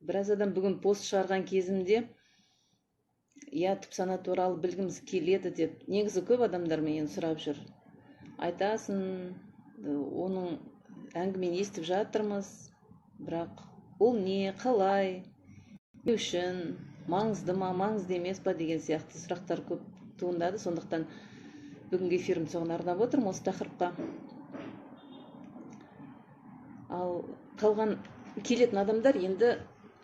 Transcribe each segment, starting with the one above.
біраз адам бүгін пост шығарған кезімде түп сана туралы білгіміз келеді деп, негізі көп адамдар менен сұрап жүр. Айтасың, оның әңгімені естіп жатырмыз, бірақ ол не, қалай, не үшін, маңызды ма, маңызды емес па деген сияқты сұрақтар көп туындады. Сондықтан бүгінгі эфирімді соған арнап отырмын, осы тақырыпқа. Ал қалған келетін адамдар енді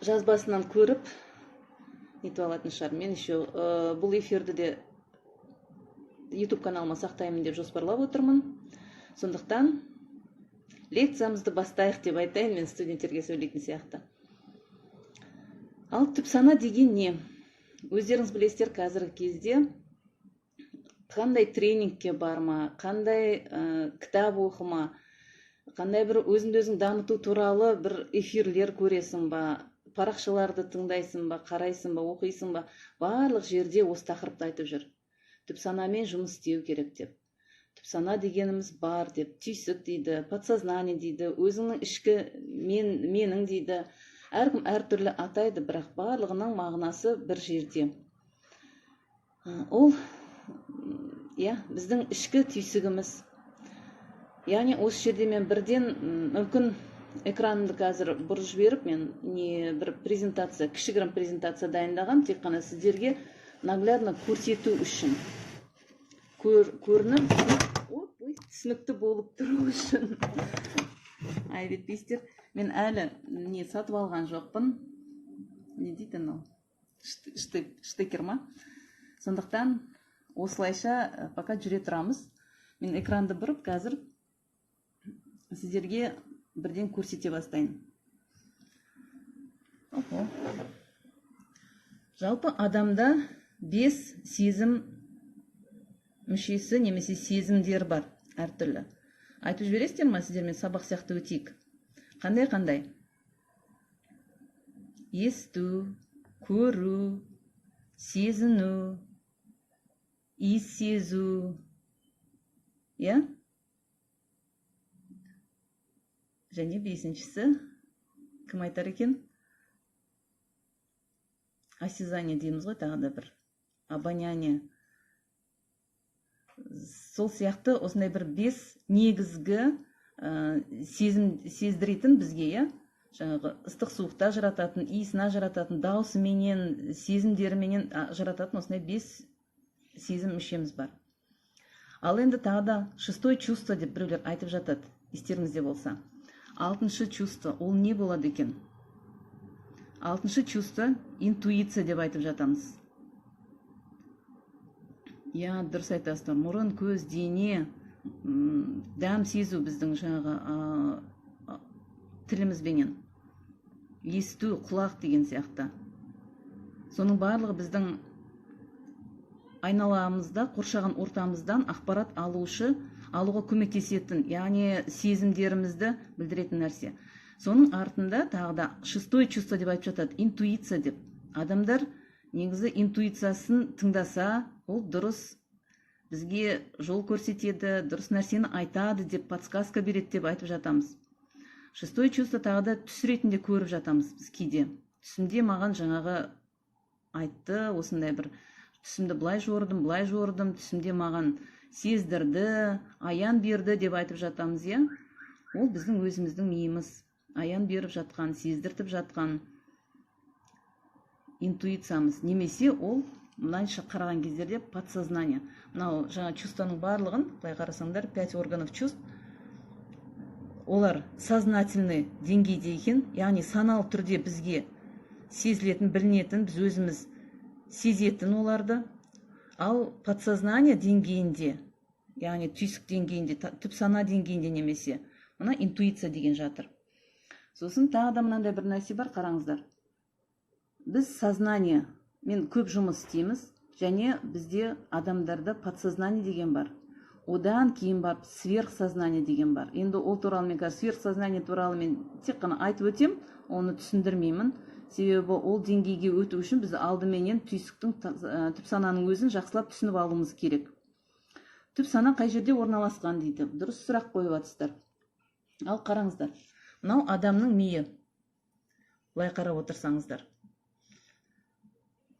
жазбасынан көріп нетіп алатын шығар. Мен еще бұл эфирді де YouTube каналыма сақтаймын деп жоспарлап отырмын. Сондықтан лекциямызды бастайық деп айтайын, мен студенттерге сөйлейтін сияқты. Ал түп сана деген не? Өздеріңіз білесіздер, қазіргі кезде қандай тренингке барма, қандай кітап оқыма, қандай бір өзіңді өзің дамыту туралы бір эфирлер көресің ба, парақшаларды тыңдайсың ба, қарайсың ба, оқисың ба, барлық жерде осы тақырыпты айтып жүр. Түп санамен жұмыс істеу керек деп. Түп сана дегеніміз бар деп, түйсік дейді, подсознание дейді, өзіңнің ішкі менің дейді. Әркім әртүрлі атайды, бірақ барлығының мағынасы бір жерде. Ол біздің ішкі түйсігіміз. Яғни осы жерде мен бірден мүмкін экранымды қазір бұрып жіберіп, мен бір презентация, кішігірім презентация дайындағам, тек қана сіздерге наглядно көрсету үшін. Көрініп, түсінікті болып тұру үшін. Айтпейсіздер, мен әлі сатып алған жоқпын. Не дейді анау? Штекер ма? Сондықтан осылайша пока жүре тұрамыз. Мен экранды бұрып, қазір сіздерге бірден көрсете бастайын. Жалпы адамда 5 сезім мүшесі немесе сезімдер бар, әртүрлі. Айтып жібересіздер ма, сіздермен сабақ сияқты өтейік? Қандай? Есту, көру, сезіну, иіс сезу. Және 5-шісі кім айтар екен? Осязание дейміз ғой, тағы да бір. Обоняние. Сол сияқты осындай бір 5 негізгі сездіретін бізге, жаңағы ыстық суықта жарататын, иісін жарататын, даусыменен, сезімдеріменен жарататын осындай 5 сезім мүшеміз бар. Ал енді тағы да 6-й чувство деп біреулер айтып жатады, естеріңізде болса. 6-шы чувство, ол не болады екен? 6-шы чувство интуиция деп айтып жатамыз. Дұрыс айтасыздар, мұрын, көз, дене, дәм сезу біздің жаңағы тілімізбенен. Есту, құлақ деген сияқты. Соның барлығы біздің айналамызда, қоршаған ортамыздан ақпарат алуға көмектесетін, яғни сезімдерімізді білдіретін нәрсе. Соның артында тағы да 6-й чувство деп айтып жатады, интуиция деп. Адамдар негізі интуициясын тыңдаса, ол дұрыс бізге жол көрсетеді, дұрыс нәрсені айтады деп, подсказка береді деп айтып жатамыз. 6-й чувство тағы да түс ретінде көріп жатамыз біз кейде. Түсімде маған жаңағы айтты, осындай бір түсімді былай жордым, түсімде маған сездірді, аян берді деп айтып жатамыз, Ол біздің өзіміздің миымыз. Аян беріп жатқан, сездіртіп жатқан интуициямыз. Немесе ол мынайша қараған кездерде подсознание. Мынау жаңа чувствоның барлығын, былай қарасаңдар, 5 органов чувств, олар сознательный деңгейде екен, яғни саналы түрде бізге сезілетін, білінетін, біз өзіміз сезетін оларды. Ал подсознание деңгейінде, яғни түйсік деңгейінде, түп сана деңгейінде немесе, мына интуиция деген жатыр. Сосын тағы да мынандай бір нәрсе бар, қараңыздар. Біз сознание, мен көп жұмыс істейміз, және бізде адамдарда подсознание деген бар. Одан кейін бар сверхсознание деген бар. Енді ол туралы мен сверхсознание туралы мен тек қана айтып өтем, оны түсіндірмеймін. Себебі ол деңгейге өту үшін біз алдыменен түйсіктің, түп сананың өзін жақсылап түсініп алуымыз керек. Түп сана қай жерде орналасқан дейді. Дұрыс сұрақ қойып жатсыздар. Ал қараңыздар. Мынау адамның миы. былай қарап отырсаңыздар.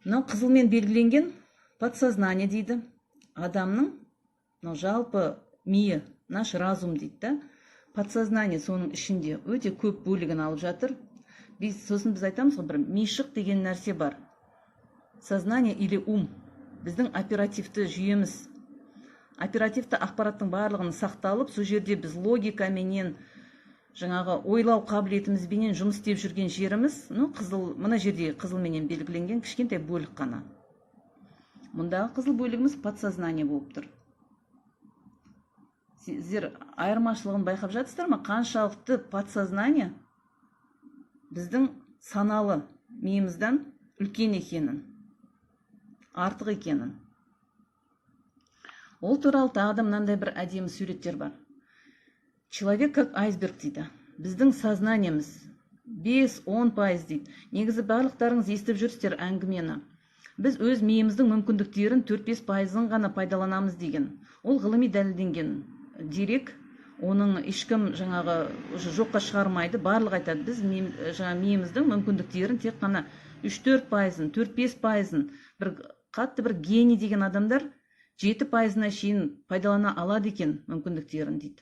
Мынау қызылмен белгіленген подсознание дейді. Адамның жалпы миы, наш разум дейді да. Подсознание соның ішінде өте көп бөлігін алып жатыр. Сосын біз айтамыз ғой, бір мишық деген нәрсе бар. Сознание или ум. Біздің оперативті жүйеміз. Оперативті ақпараттың барлығын сақталып, сол жерде біз логикаменен, жаңағы ойлау қабілетімізбенен жұмыс істеп жүрген жеріміз, мына жерде қызылменен белгіленген кішкентай бөлік қана. Мұндағы қызыл бөлігіміз подсознание болып тұр. Сіздер айырмашылығын байқап жатсыздар ма? Қаншалықты подсознание біздің саналы миымыздан үлкен екенін, артық екенін. Ол туралы тағы да мынандай бір әдемі суреттер бар. Человек как айсберг дейді. Біздің сознаниеміз 5-10% дейді. Негізі барлықтарыңыз естіп жүрсіздер әңгімені. Біз өз миымыздың мүмкіндіктерін 4-5%-ын ғана пайдаланамыз деген. Ол ғылыми дәлелденген дерек. Оның ешкім жаңағы жоққа шығармайды, барлық айтады. Біз миымыздың мүмкіндіктерін тек қана 3-4%-ын, 4-5%-ын, қатты бір гений деген адамдар 7%-на шейін пайдалана алады екен мүмкіндіктерін дейді.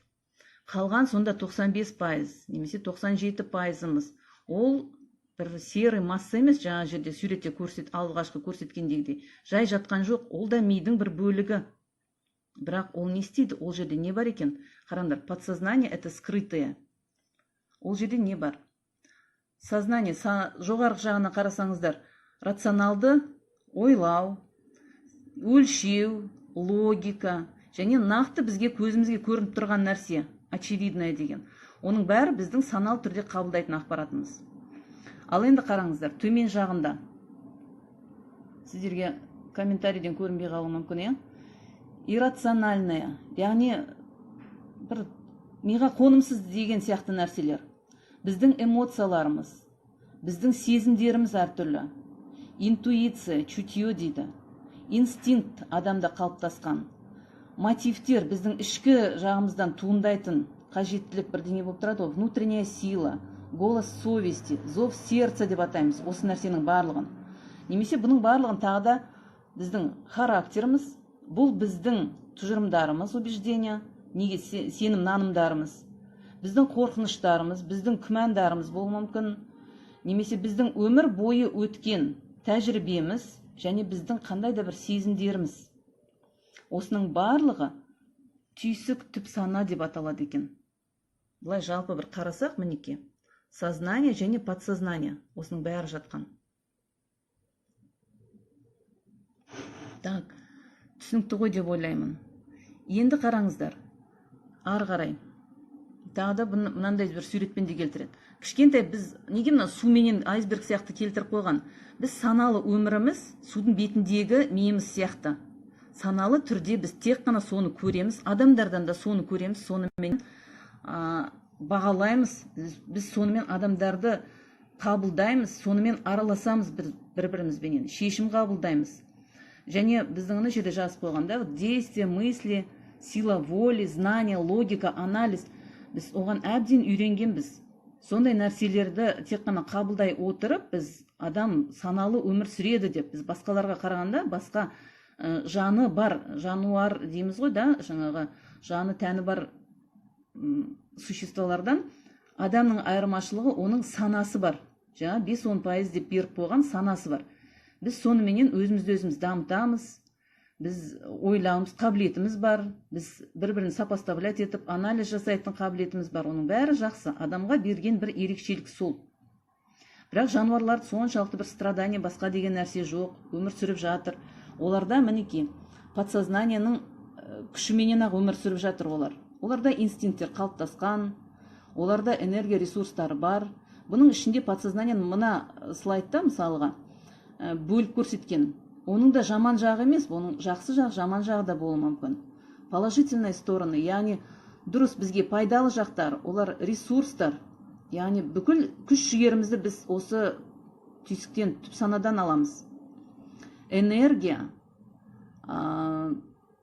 Қалған сонда 95% немесе 97%-ымыз. Ол бір серый масса емес, жаңа жерде суретте алғашқы көрсеткендегідей. Жай жатқан жоқ, ол да мидың бір бөлігі. Бірақ ол не істейді? Ол жерде не бар екен? Қараңдар, подсознание это скрытое. Ол жерде не бар? Сознание, жоғарғы жағына қарасаңыздар, рационалды ойлау, өлшеу, логика, және нақты бізге көзімізге көрініп тұрған нәрсе, очевидное деген. Оның бәрі біздің санал түрде қабылдайтын ақпаратымыз. Ал енді қараңыздар, төмен жағында. Сіздерге комментарийден көрінбей қалуы мүмкін, иррациональная, яғни бір миға қонымсыз деген сияқты нәрселер. Біздің эмоцияларымыз, біздің сезімдеріміз әртүрлі. Интуиция, чутье дейді. Инстинкт адамда қалыптасқан. Мотивтер, біздің ішкі жағымыздан туындайтын қажеттілік бірдеңе болып тұрады, внутренняя сила, голос совести, зов сердца деп атаймыз осы нәрсенің барлығын. Немесе бұның барлығын тағы да біздің характеріміз, бұл біздің тұжырымдарымыз, убеждения, неге сенім нанымдарымыз, біздің қорқыныштарымыз, біздің күмәндарымыз болуы мүмкін, немесе біздің өмір бойы өткен тәжірибеміз және біздің қандай да бір сезімдеріміз. Осының барлығы түйсік түп сана деп аталады екен. Бұлай жалпы бір қарасақ, мінеке, сознание және подсознание, осының бәрі жатқан. Так, түсінікті ғой деп ойлаймын. Енді қараңыздар, ары қарай. Тағы да мынандай бір суретпен де келтіреді. Кішкентай біз, неге мына суменен айсберг сияқты келтіріп қойған? Біз саналы өміріміз судың бетіндегі миымыз сияқты. Саналы түрде біз тек қана соны көреміз, адамдардан да соны көреміз, сонымен бағалаймыз, біз сонымен адамдарды қабылдаймыз, сонымен араласамыз бір-бірімізбенен, шешім қабылдаймыз. Және біздің ана жерде жазып қойғанда действие, мысли, сила воли, знание, логика, анализ, біз оған әбден үйренгенбіз. Сондай нәрселерді тек қана қабылдай отырып, біз адам саналы өмір сүреді деп, біз басқаларға қарағанда басқа жаны бар, жануар дейміз ғой да, жаңағы жаны тәні бар существолардан адамның айырмашылығы оның санасы бар. Жаңа 5-10% деп беріп қойған санасы бар. Біз соныменен өзімізді өзіміз дамытамыз, біз ойлауымыз қабілетіміз бар, біз бір-бірін сопоставлять етіп анализ жасайтын қабілетіміз бар. Оның бәрі жақсы, адамға берген бір ерекшелік сол. Бірақ жануарларды соншалықты бір страдание, басқа деген нәрсе жоқ, өмір сүріп жатыр. Оларда мінеке подсознаниенің күшіменен ақ өмір сүріп жатыр олар. Оларда инстинкттер қалыптасқан, оларда энергия ресурстары бар. Бұның ішінде подсознаниенің мына слайдта мысалға бөліп көрсеткен. Оның да жаман жағы емес, оның жақсы жағы, жаман жағы да болуы мүмкін. Положительные стороны, яғни дұрыс бізге пайдалы жақтар, олар ресурстар, яғни бүкіл күш жігерімізді біз осы түйсіктен, түп санадан аламыз. Энергия,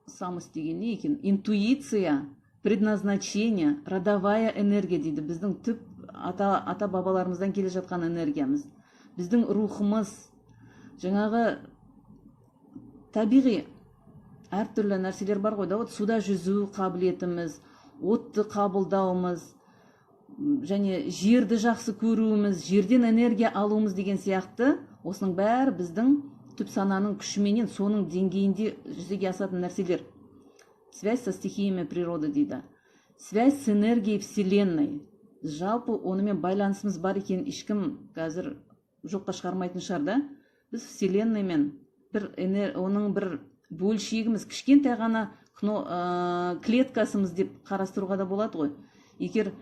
самость деген не екен? Интуиция, предназначение, родовая энергия дейді. Біздің түп ата бабаларымыздан келе жатқан энергиямыз, біздің рухымыз, жаңағы табиғи әртүрлі нәрселер бар ғой да, вот суда жүзу қабілетіміз, отты қабылдауымыз, және жерді жақсы көруіміз, жерден энергия алуымыз деген сияқты, осының бәрі біздің түп сананың күшіменен соның деңгейінде жүзеге асатын нәрселер. Связь со стихиями природы дейді. Связь с энергией Вселенной. Жалпы онымен байланысымыз бар екен ешкім қазір жоққа шығармайтын шығар да. Біз Вселенныймен оның бір бөлшегіміз, кішкентай ғана клеткасымыз деп қарастыруға да болады ғой. Егер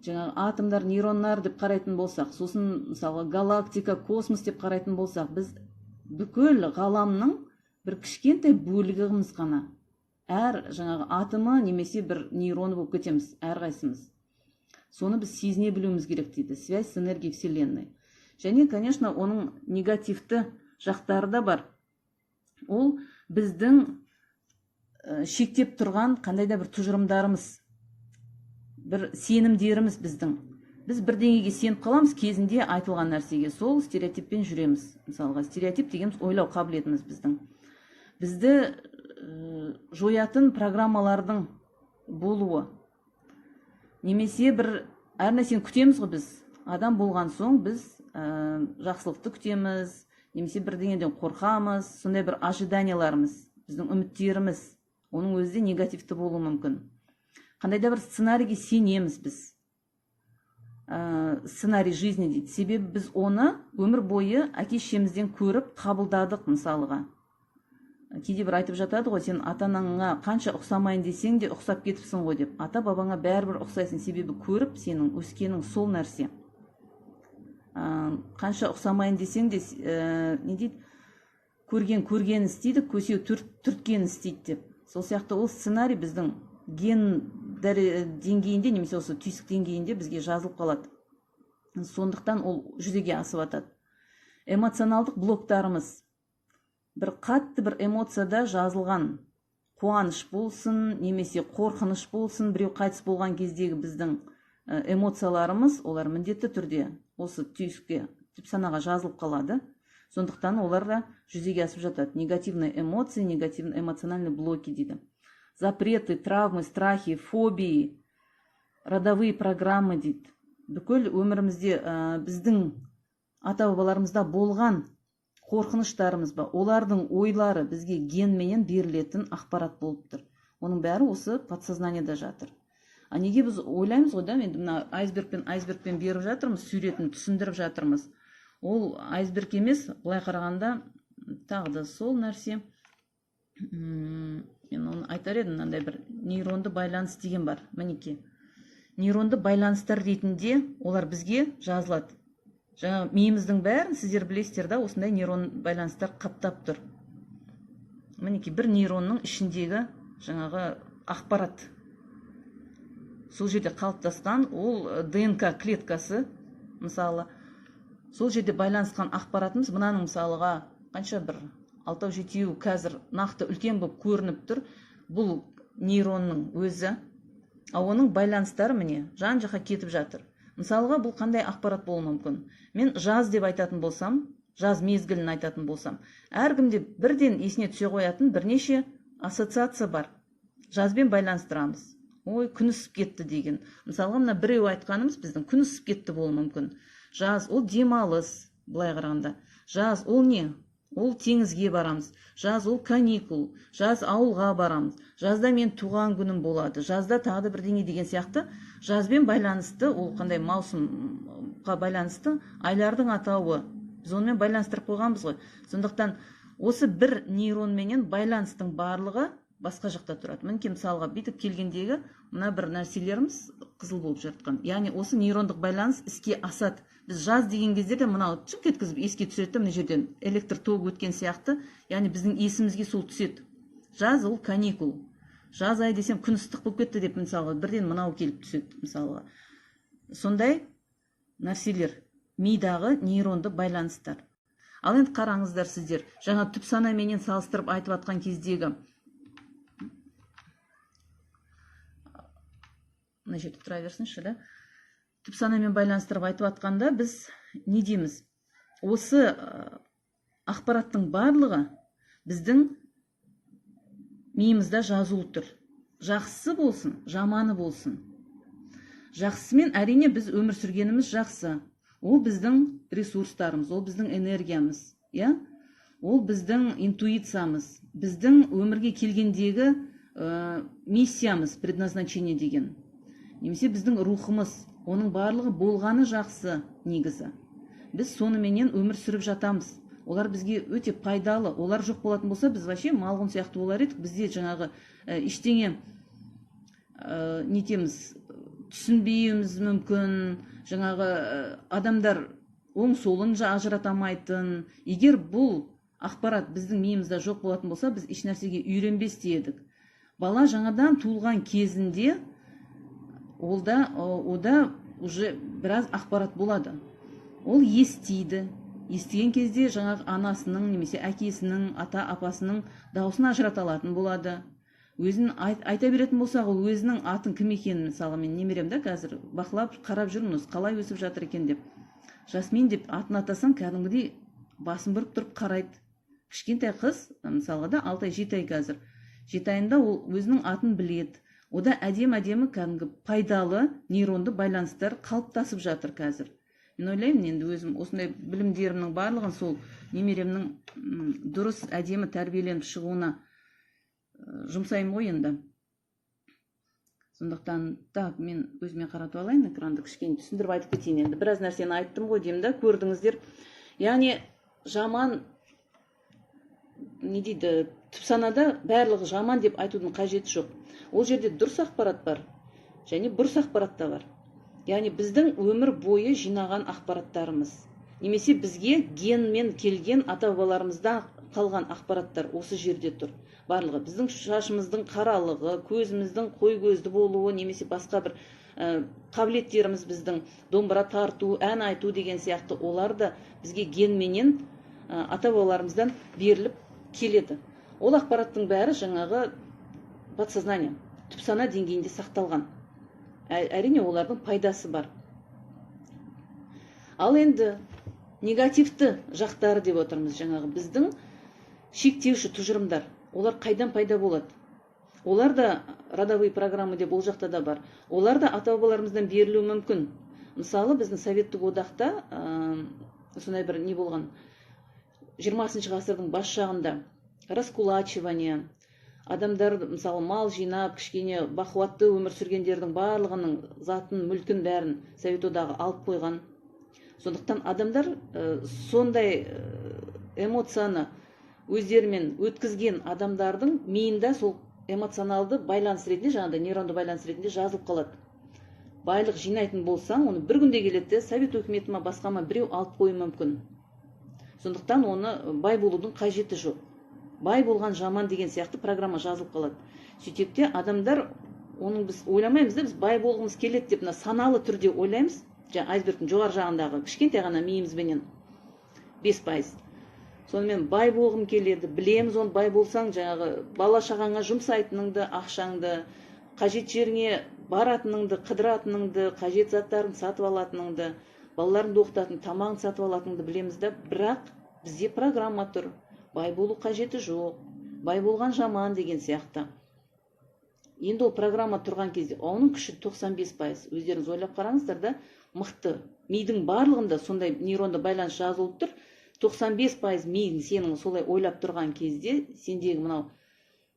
жаңағы атомдар, нейрондар деп қарайтын болсақ, сосын мысалы галактика, космос деп қарайтын болсақ, біз бүкіл ғаламның бір кішкентай бөлігіміз ғана. Әр жаңағы атомы немесе бір нейроны болып кетеміз, әрқайсымыз. Соны біз сезіне білуіміз керек дейді. Связь с энергией Вселенной. Және, конечно, оның негативті жақтары да бар. Ол біздің шектеп тұрған қандай да бір тұжырымдарымыз, бір сенімдеріміз біздің. Біз бірдеңеге сеніп қаламыз, кезінде айтылған нәрсеге, сол стереотиппен жүреміз. Мысалға, стереотип дегеніміз ойлау қабілетіміз біздің. Бізді жоятын программалардың болуы. Немесе бір әр нәрсені күтеміз ғой біз. Адам болған соң біз жақсылықты күтеміз, немесе бірдеңеден қорқамыз, сондай бір ожиданияларымыз, біздің үміттеріміз, оның өзі де негативті болуы мүмкін. Қандай да бір сценарийге сенеміз біз. Сценарий жизни дейді. Себебі біз оны өмір бойы әке-шешемізден көріп қабылдадық мысалыға. Кейде бір айтып жатады ғой, сен ата-анаңа қанша ұқсамайын десең де ұқсап кетіпсің ғой деп. Ата-бабаңа бәрібір ұқсайсың, себебі көріп сенің өскенің сол нәрсе. Қанша ұқсамайын десең де, не дейді, көрген істейді, көсеу түрткен істейді деп. Сол сияқты ол сценарий біздің ген деңгейінде, немесе осы түйсік деңгейінде бізге жазылып қалады. Сондықтан ол жүзеге асып атады. Эмоционалдық блоктарымыз. Бір қатты бір эмоцияда жазылған, қуаныш болсын, немесе қорқыныш болсын, біреу қайтыс болған кездегі біздің эмоцияларымыз, олар міндетті түрде осы түйсікке, түп санаға жазылып қалады. Сондықтан олар да жүзеге асып жатады. Негативные эмоции, негативные эмоциональные блоки дейді. Запреты, травмы, страхи, фобии, родовые программы дейді. Бүкіл өмірімізде біздің ата-бабаларымызда болған қорқыныштарымыз ба, олардың ойлары бізге генменен берілетін ақпарат болып тұр. Оның бәрі осы подсознанияда жатыр. Неге біз ойлаймыз ғой да, мен мына айсбергпен беріп жатырмыз, суретін түсіндіріп жатырмыз. Ол айсберг емес, былай қарағанда тағы да сол нәрсе. Мен оны айтар едім, мынандай бір нейронды байланыс деген бар. Мінеке. Нейронды байланыстар ретінде олар бізге жазылады. Жаңа миымыздың бәрін сіздер білесіздер да, осындай нейрон байланыстар қаптап тұр. Мінеке, бір нейронның ішіндегі жаңағы ақпарат. Сол жерде қалыптасқан, ол ДНК клеткасы, мысалы, сол жерде байланысқан ақпаратымыз, мынаның мысалыға қанша бір 6-7 қазір нақты үлкен болып көрініп тұр. Бұл нейронның өзі, оның байланыстары міне жан-жаққа кетіп жатыр. Мысалға, бұл қандай ақпарат болуы мүмкін? Мен жаз деп айтатын болсам, жаз мезгілін айтатын болсам, әркімде бірден есіне түсе қоятын бірнеше ассоциация бар. Жазбен байланыстырамыз. Ой, күн ысып кетті деген. Мысалға, мына біреу айтқанымыз біздің күн ысып кетті болуы мүмкін. Жаз ол демалыс, былай қарағанда. Жаз ол не? Ол теңізге барамыз. Жаз ол каникул. Жаз ауылға барамыз. Жазда мен туған күнім болады. Жазда тағы бірдеңе деген сияқты. Жазбен байланысты, ол қандай маусымға байланысты айлардың атауы. Біз онымен байланыстырып қойғанбыз ғой. Сондықтан осы бір нейронменен байланыстың барлығы басқа жақта тұрады. Мінекей мысалға бүйтіп келгендегі мына бір нәрселеріміз қызыл болып жатқан. Яғни осы нейрондық байланыс іске асады. Біз жаз деген кездерде мынау чып еткізіп еске түседі, мына жерден электр тогы өткен сияқты, яғни біздің есімізге сол түседі. Жаз ол каникул. Жаз ай десем күн ыстық болып кетті деп мысалға бірден мынау келіп түседі мысалға. Сондай нәрселер мидағы нейронды байланыстар. Ал енді қараңыздар сіздер, жаңа түп санаменен салыстырып айтып атқан кездегі мына жерде тұра берсінші, да? түп санамен байланыстырып айтып жатқанда біз не дейміз? Осы ақпараттың барлығы біздің миымызда жазулы тұр. Жақсысы болсын, жаманы болсын. Жақсысымен әрине біз өмір сүргеніміз жақсы. Ол біздің ресурстарымыз, ол біздің энергиямыз, ол біздің интуициямыз, біздің өмірге келгендегі миссиямыз, предназначение деген. Немесе біздің рухымыз, оның барлығы болғаны жақсы негізі. Біз соныменен өмір сүріп жатамыз. Олар бізге өте пайдалы. Олар жоқ болатын болса, біз вообще малғұн сияқты болар едік. Бізде жаңағы ештеңе нетеміз, түсінбеуіміз мүмкін. Жаңағы адамдар оң солын ажыратамайтын. Егер бұл ақпарат біздің миымызда жоқ болатын болса, біз еш нәрсеге үйренбес едік. Бала жаңадан туылған кезінде ода уже біраз ақпарат болады. Ол естиді. Естіген кезде жаңағы анасының, немесе әкесінің, ата-апасының дауысын ажырата алатын болады. Өзін айта беретін болса, ол өзінің атын кім екенін, мысалы мен немерем да қазір бақылап қарап жүрмін, қалай өсіп жатыр екен деп. Жасмин деп атын атасаң, кәдімгідей басын бұрып тұрып қарайды. Кішкентай қыз, мысалға да 6 ай 7 ай қазір. 7 айында ол өзінің атын біледі. Ода әдемі кәдімгі пайдалы нейронды байланыстар қалыптасып жатыр қазір. Мен ойлаймын, енді өзім осындай білімдерімнің барлығын сол немеремнің дұрыс әдемі тәрбиеленіп шығуына жұмсаймын ғой енді. Сондықтан, так, мен өзіме қаратып алайын экранды, кішкене түсіндіріп айтып кетейін енді. Біраз нәрсені айттым ғой деймін да, көрдіңіздер. Яғни жаман, не дейді, түп санада барлығы жаман деп айтудың қажеті жоқ. Ол жерде дұрыс ақпарат бар, және бұрыс ақпарат та бар. Яғни біздің өмір бойы жинаған ақпараттарымыз, немесе бізге генмен келген ата-бабаларымыздан қалған ақпараттар осы жерде тұр. Барлығы біздің шашымыздың қаралығы, көзіміздің қой көзді болуы, немесе басқа бір қабілеттеріміз, біздің домбыра тарту, ән айту деген сияқты, олар да бізге генменен ата-бабаларымыздан беріліп келеді. Ол ақпараттың бәрі жаңағы подсознание, түп сана деңгейінде сақталған. Әрине олардың пайдасы бар. Ал енді негативті жақтары деп отырмыз, жаңағы біздің шектеуші тұжырымдар. Олар қайдан пайда болады? Олар да родовые программы деп ол жақта да бар. Олар да ата-бабаларымыздан берілуі мүмкін. Мысалы, біздің Советтік одақта сондай бір не болған, 20 ғасырдың бас жағында раскулачивание, адамдар, мысалы, мал жинап, кішкене бақуатты өмір сүргендердің барлығының затын, мүлкін бәрін Совет одағы алып қойған. Сондықтан адамдар сондай эмоцияны өздерімен өткізген адамдардың миында сол эмоционалды байланыс ретінде, жаңағыдай нейронды байланыс ретінде жазылып қалады. Байлық жинайтын болсаң, оны бір күнде келеді, Совет өкіметі ма, басқа ма біреу алып қою мүмкін. Сондықтан оны бай болудың қажеті жоқ. Бай болған жаман деген сияқты программа жазылып қалады. Сөйтіп те адамдар, оның біз ойламаймыз да, біз бай болғымыз келеді деп, саналы түрде ойлаймыз. Айсбергтің жоғар жағындағы кішкентай ғана миымызбенен 5%. Сонымен бай болғым келеді, білеміз, оны бай болсаң, жаңағы бала шағаңа жұмсайтыныңды, ақшаңды, қажет жеріңе баратыныңды, қыдыратыныңды, қажет заттарын сатып алатыныңды, балаларыңды оқытатын, тамағын сатып алатыныңды білеміз да, бірақ бізде программа тұр. Бай болу қажеті жоқ, бай болған жаман деген сияқты. Енді ол программа тұрған кезде, оның күші 95%. Өздеріңіз ойлап қараңыздар да, мықты. Мидың барлығында сондай нейронды байланыс жазылып тұр. 95% миың сенің солай ойлап тұрған кезде, сендегі мынау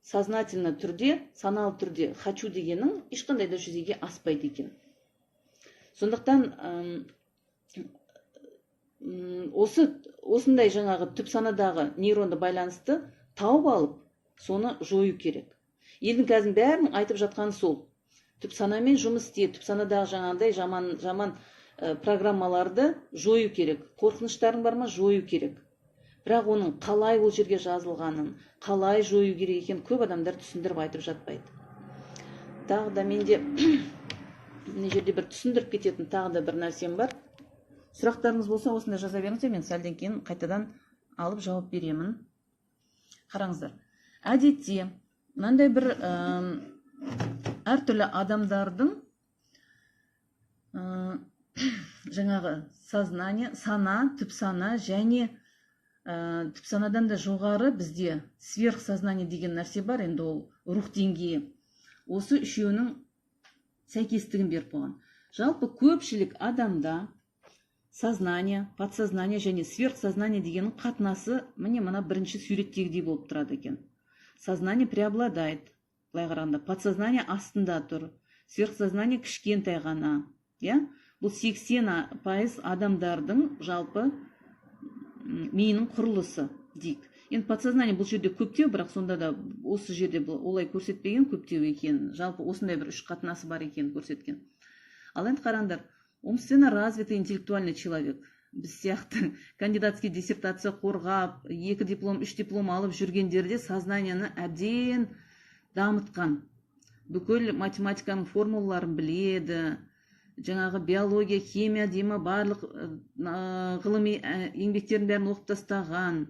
сознательно түрде, саналы түрде хочу дегенің ешқандай да жүзеге аспайды екен. Сондықтан осындай жаңағы түп санадағы нейронды байланысты тауып алып, соны жою керек. Елдің қазір бәрінің айтып жатқаны сол. Түп санамен жұмыс істе, түп санадағы жаңағыдай жаман программаларды жою керек. Қорқыныштарың бар ма, жою керек. Бірақ оның қалай ол жерге жазылғанын, қалай жою керек екен көп адамдар түсіндіріп айтып жатпайды. Тағы да менде мына жерде бір түсіндіріп кететін тағы да бір нәрсем бар. Сұрақтарыңыз болса, осында жаза беріңіздер, мен сәлден кейін қайтадан алып жауап беремін. Қараңыздар. Әдетте мынандай бір әртүрлі адамдардың жаңағы сознание, сана, түп сана және түп санадан да жоғары бізде сверхсознание деген нәрсе бар, енді ол рух деңгейі. Осы үшеуінің сәйкестігін беріп қойған. Жалпы көпшілік адамда сознание, подсознание және сверхсознание дегеннің қатынасы міне мына бірінші суреттегідей болып тұрады екен. Сознание преобладает, былай қарағанда, подсознание астында тұр, сверхсознание кішкентай ғана. Бұл 80% адамдардың жалпы миының құрылысы дейік. Енді подсознание бұл жерде көптеу, бірақ сонда да осы жерде олай көрсетпеген, көптеу екен. Жалпы осындай бір үш қатынасы бар екен көрсеткен. Ал енді қараңдар, умственно развитый интеллектуальный человек, біз сияқты кандидатский диссертация қорғап, 2 диплом, 3 диплом алып жүргендерде сознанияны әбден дамытқан. Бүкіл математиканың формулаларын біледі, жаңағы биология, химия деймі барлық ғылыми еңбектерін бәрін оқып тастаған,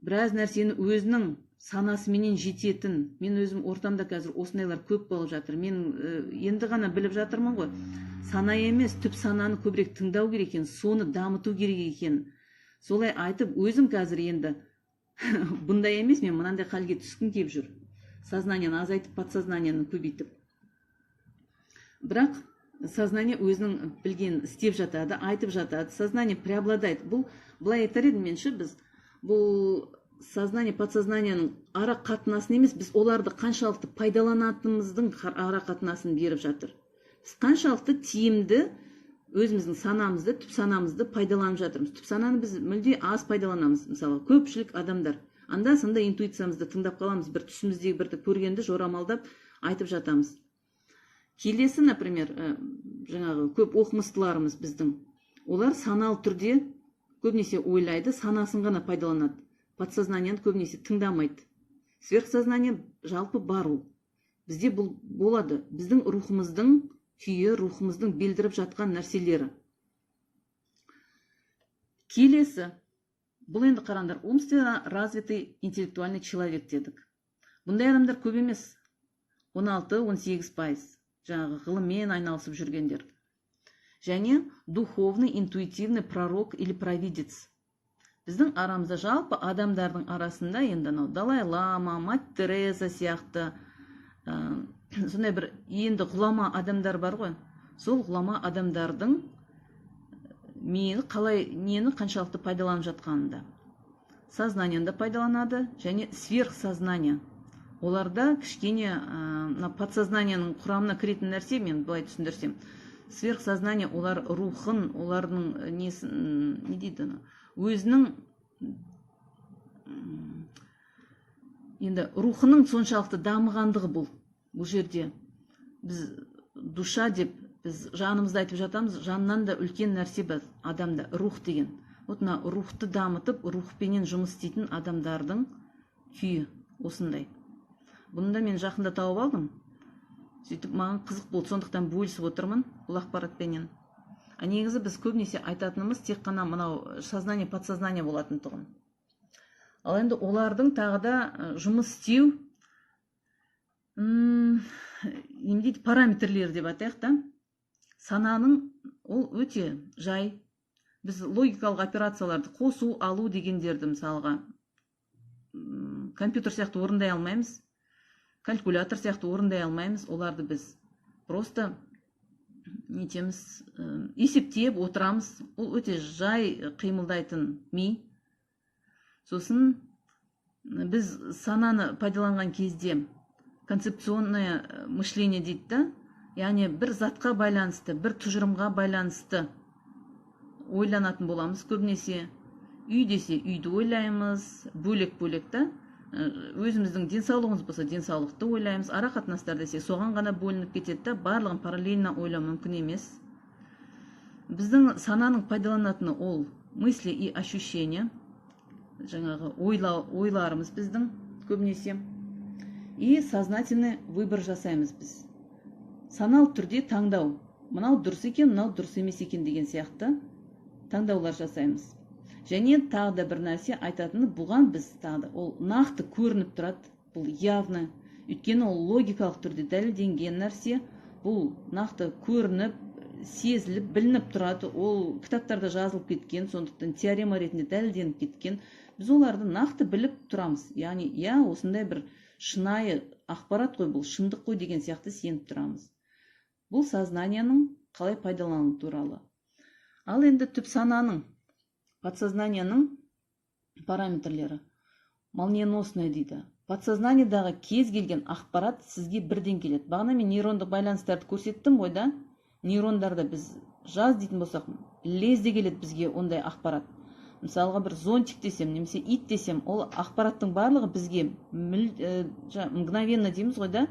біраз нәрсені өзінің санасыменен жететін. Мен өзім ортамда қазір осындайлар көп болып жатыр. Мен енді ғана біліп жатырмын ғой. Сана емес, түп сананы көбірек тыңдау керек екен, соны дамыту керек екен. Солай айтып, өзім қазір енді бұндай емес, мен мынандай халге түскім келіп жүр. Сознанияны азайтып, подсознанияны көбейтіп. Бірақ сознание өзінің білген істеп жатады, айтып жатады. Сознание преобладает. Бұл былай айтар едім менше, біз бұл сознание, подсознанияның ара қатынасын емес, біз оларды қаншалықты пайдаланатынымыздың ара қатынасын беріп жатыр. Біз қаншалықты тиімді өзіміздің санамызды, түп санамызды пайдаланып жатырмыз. Түп сананы біз мүлде аз пайдаланамыз. Мысалы, көпшілік адамдар анда-санда интуициямызды тыңдап қаламыз, бір түсіміздегі бірді көргенді жорамалдап айтып жатамыз. Келесі, например, жаңағы көп оқымыстыларымыз біздің, олар саналы түрде көбінесе ойлайды, санасын ғана пайдаланады. Подсознанияны көбінесе тыңдамайды. Сверхсознание жалпы бару. Бізде бұл болады. Біздің рухымыздың күйі, рухымыздың белдіріп жатқан нәрселері. Келесі, бұл енді қараңдар, умственно развитый интеллектуальный человек дедік. Бұндай адамдар көп емес, 16-18%. Жаңағы ғылыммен айналысып жүргендер. Және духовный, интуитивный пророк или провидец. Біздің арамызда жалпы адамдардың арасында енді Далай-лама, Мать Тереза сияқты сондай бір енді ғұлама адамдар бар ғой. Сол ғұлама адамдардың нені қаншалықты пайдаланып жатқанында. Сознанияны да пайдаланады және сверхсознание. Оларда кішкене подсознанияның құрамына кіретін нәрсе, мен былай түсіндірсем, сверхсознание олар рухын, олардың несін, не дейді, өзінің енді рухының соншалықты дамығандығы бұл жерде. Біз душа деп, біз жанымызды айтып жатамыз, жаннан да үлкен нәрсе бар адамда, рух деген. Отына рухты дамытып, рухпенен жұмыс істейтін адамдардың күйі осындай. Бұны да мен жақында тауып алдым. Сөйтіп, маған қызық болды, сондықтан бөлісіп отырмын бұл ақпаратпенен. Негізі біз көбінесе айтатынымыз тек қана мынау сознание, подсознание болатын тұғын. Ал енді олардың тағы да жұмыс істеу параметрлері деп атайық та. Сананың ол өте жай. Біз логикалық операцияларды қосу, алу дегендерді мысалға компьютер сияқты орындай алмаймыз. Калькулятор сияқты орындай алмаймыз. Оларды біз просто нетеміз, есептеп отырамыз. Ол өте жай қимылдайтын ми. Сосын біз сананы пайдаланған кезде концепционное мышление дейді да, яғни бір затқа байланысты, бір тұжырымға байланысты ойланатын боламыз көбінесе. Үй десе үйді ойлаймыз, бөлек-бөлек та. Өзіміздің денсаулығымыз болса денсаулықты ойлаймыз, ара қатынастар десе соған ғана бөлініп кетеді да, барлығын параллельно ойлау мүмкін емес. Біздің сананың пайдаланатыны ол мысли и ощущения, жаңағы ойларымыз біздің көбінесе, и сознательный выбор жасаймыз біз. Саналы түрде таңдау, мынау дұрыс екен, мынау дұрыс емес екен деген сияқты таңдаулар жасаймыз. Және тағы да бір нәрсе айтатыны, бұған біз тағы ол нақты көрініп тұрады, бұл явны. Өйткені ол логикалық түрде дәлелденген нәрсе, бұл нақты көрініп, сезіліп білініп тұрады, ол кітаптарда жазылып кеткен, сондықтан теорема ретінде дәлелденіп кеткен. Біз оларды нақты біліп тұрамыз, яғни осындай бір шынайы ақпарат қой, бұл шындық қой деген сияқты сеніп тұрамыз. Бұл сознанияның қалай пайдалану туралы. Ал енді түп сананың, подсознанияның параметрлері молниеносный дейді. Подсознаниядағы кез келген ақпарат сізге бірден келеді. Бағана мен нейрондық байланыстарды көрсеттім ғой да. Нейрондарда біз жаз дейтін болсақ, лезде келеді бізге ондай ақпарат. Мысалға бір зонтик десем, немесе ит десем, ол ақпараттың барлығы бізге мгновенно дейміз ғой да,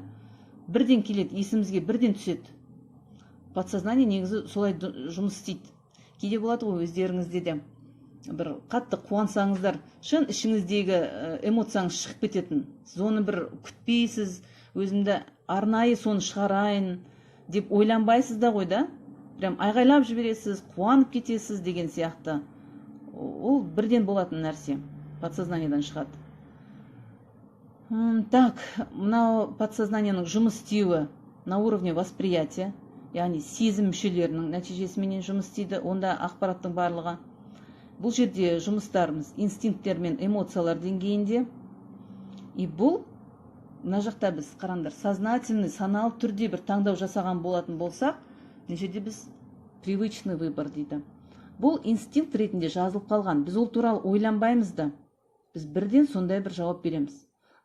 бірден келеді, есімізге бірден түседі. Подсознание негізі солай жұмыс істейді. Кейде болады ғой өздеріңізде де бір қатты қуансаңыздар, шын ішіңіздегі эмоцияңыз шығып кететін. Сіз оны бір күтпейсіз, өзімді арнайы соны шығарайын деп ойланбайсыз да ғой да. Прям айғайлап жібересіз, қуанып кетесіз деген сияқты. Ол бірден болатын нәрсе, подсознаниядан шығады. Так, мынау подсознанияның жұмыс істеуі на уровне восприятия, яғни сезім мүшелерінің нәтижесімен жұмыс істейді, онда ақпараттың барлығы. Бұл жерде жұмыстарымыз инстинкттер мен эмоциялар деңгейінде. И бұл, мына жақта біз қараңдар, сознательный, саналы түрде бір таңдау жасаған болатын болсақ, мына жерде біз привычный выбор дейді. Бұл инстинкт ретінде жазылып қалған. Біз ол туралы ойланбаймыз да. Біз бірден сондай бір жауап береміз.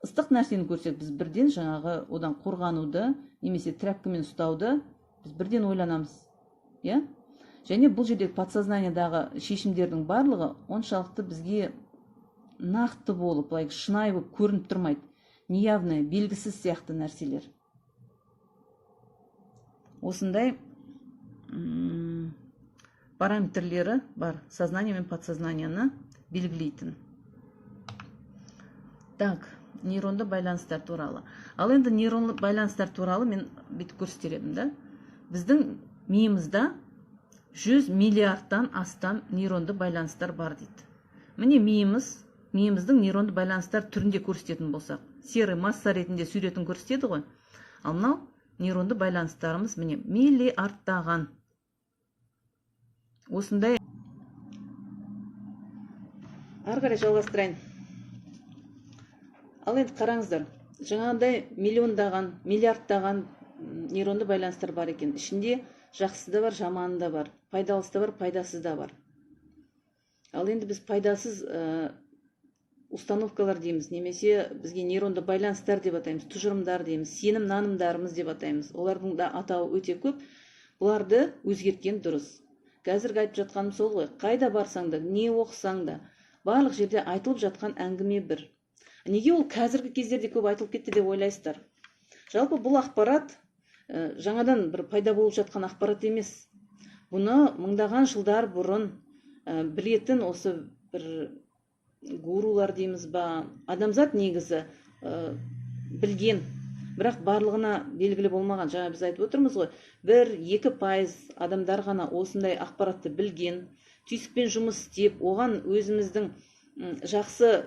Ыстық нәрсені көрсек, біз бірден жаңағы одан қорғануды, немесе тряпкамен ұстауды біз бірден ойланамыз. Және бұл жердегі подсознаниядағы шешімдердің барлығы оншалықты бізге нақты болып, шынайы болып көрініп тұрмайды. Неявный, белгісіз сияқты нәрселер. Осындай параметрлері бар, сознание мен подсознанияны белгілейтін. Так, нейронды байланыстар туралы. Ал енді нейронды байланыстар туралы мен бүйтіп көрсетер едім да. Біздің миымызда 100 миллиардтан астам нейронды байланыстар бар дейді. Міне миымыздың нейронды байланыстар түрінде көрсететін болсақ, серый масса ретінде суретін көрсетеді ғой. Ал мынау нейронды байланыстарымыз міне миллиардтаған. Осындай. Ары қарай жалғастырайын. Ал енді қараңыздар, жаңағыдай миллиондаған, миллиардтаған нейронды байланыстар бар екен. Ішінде жақсысы да бар, жаманы да бар, пайдалысы да бар, пайдасыз да бар. Ал енді біз пайдасыз установкалар дейміз, немесе бізге нейронды байланыстар деп атаймыз, тұжырымдар дейміз, сенім нанымдарымыз деп атаймыз. Олардың да атауы өте көп. Бұларды өзгерткен дұрыс. Қазіргі айтып жатқаным сол ғой. Қайда барсаң да, не оқысаң да, барлық жерде айтылып жатқан әңгіме бір. Неге ол қазіргі кездерде көп айтылып кетті деп ойлайсыздар? Жалпы бұл ақпарат жаңадан бір пайда болып жатқан ақпарат емес. Бұны мыңдаған жылдар бұрын білетін осы бір гурулар дейміз ба, адамзат негізі білген, бірақ барлығына белгілі болмаған. Жаңа біз айтып отырмыз ғой, 1-2% адамдар ғана осындай ақпаратты білген, түйсікпен жұмыс істеп, оған өзіміздің жақсы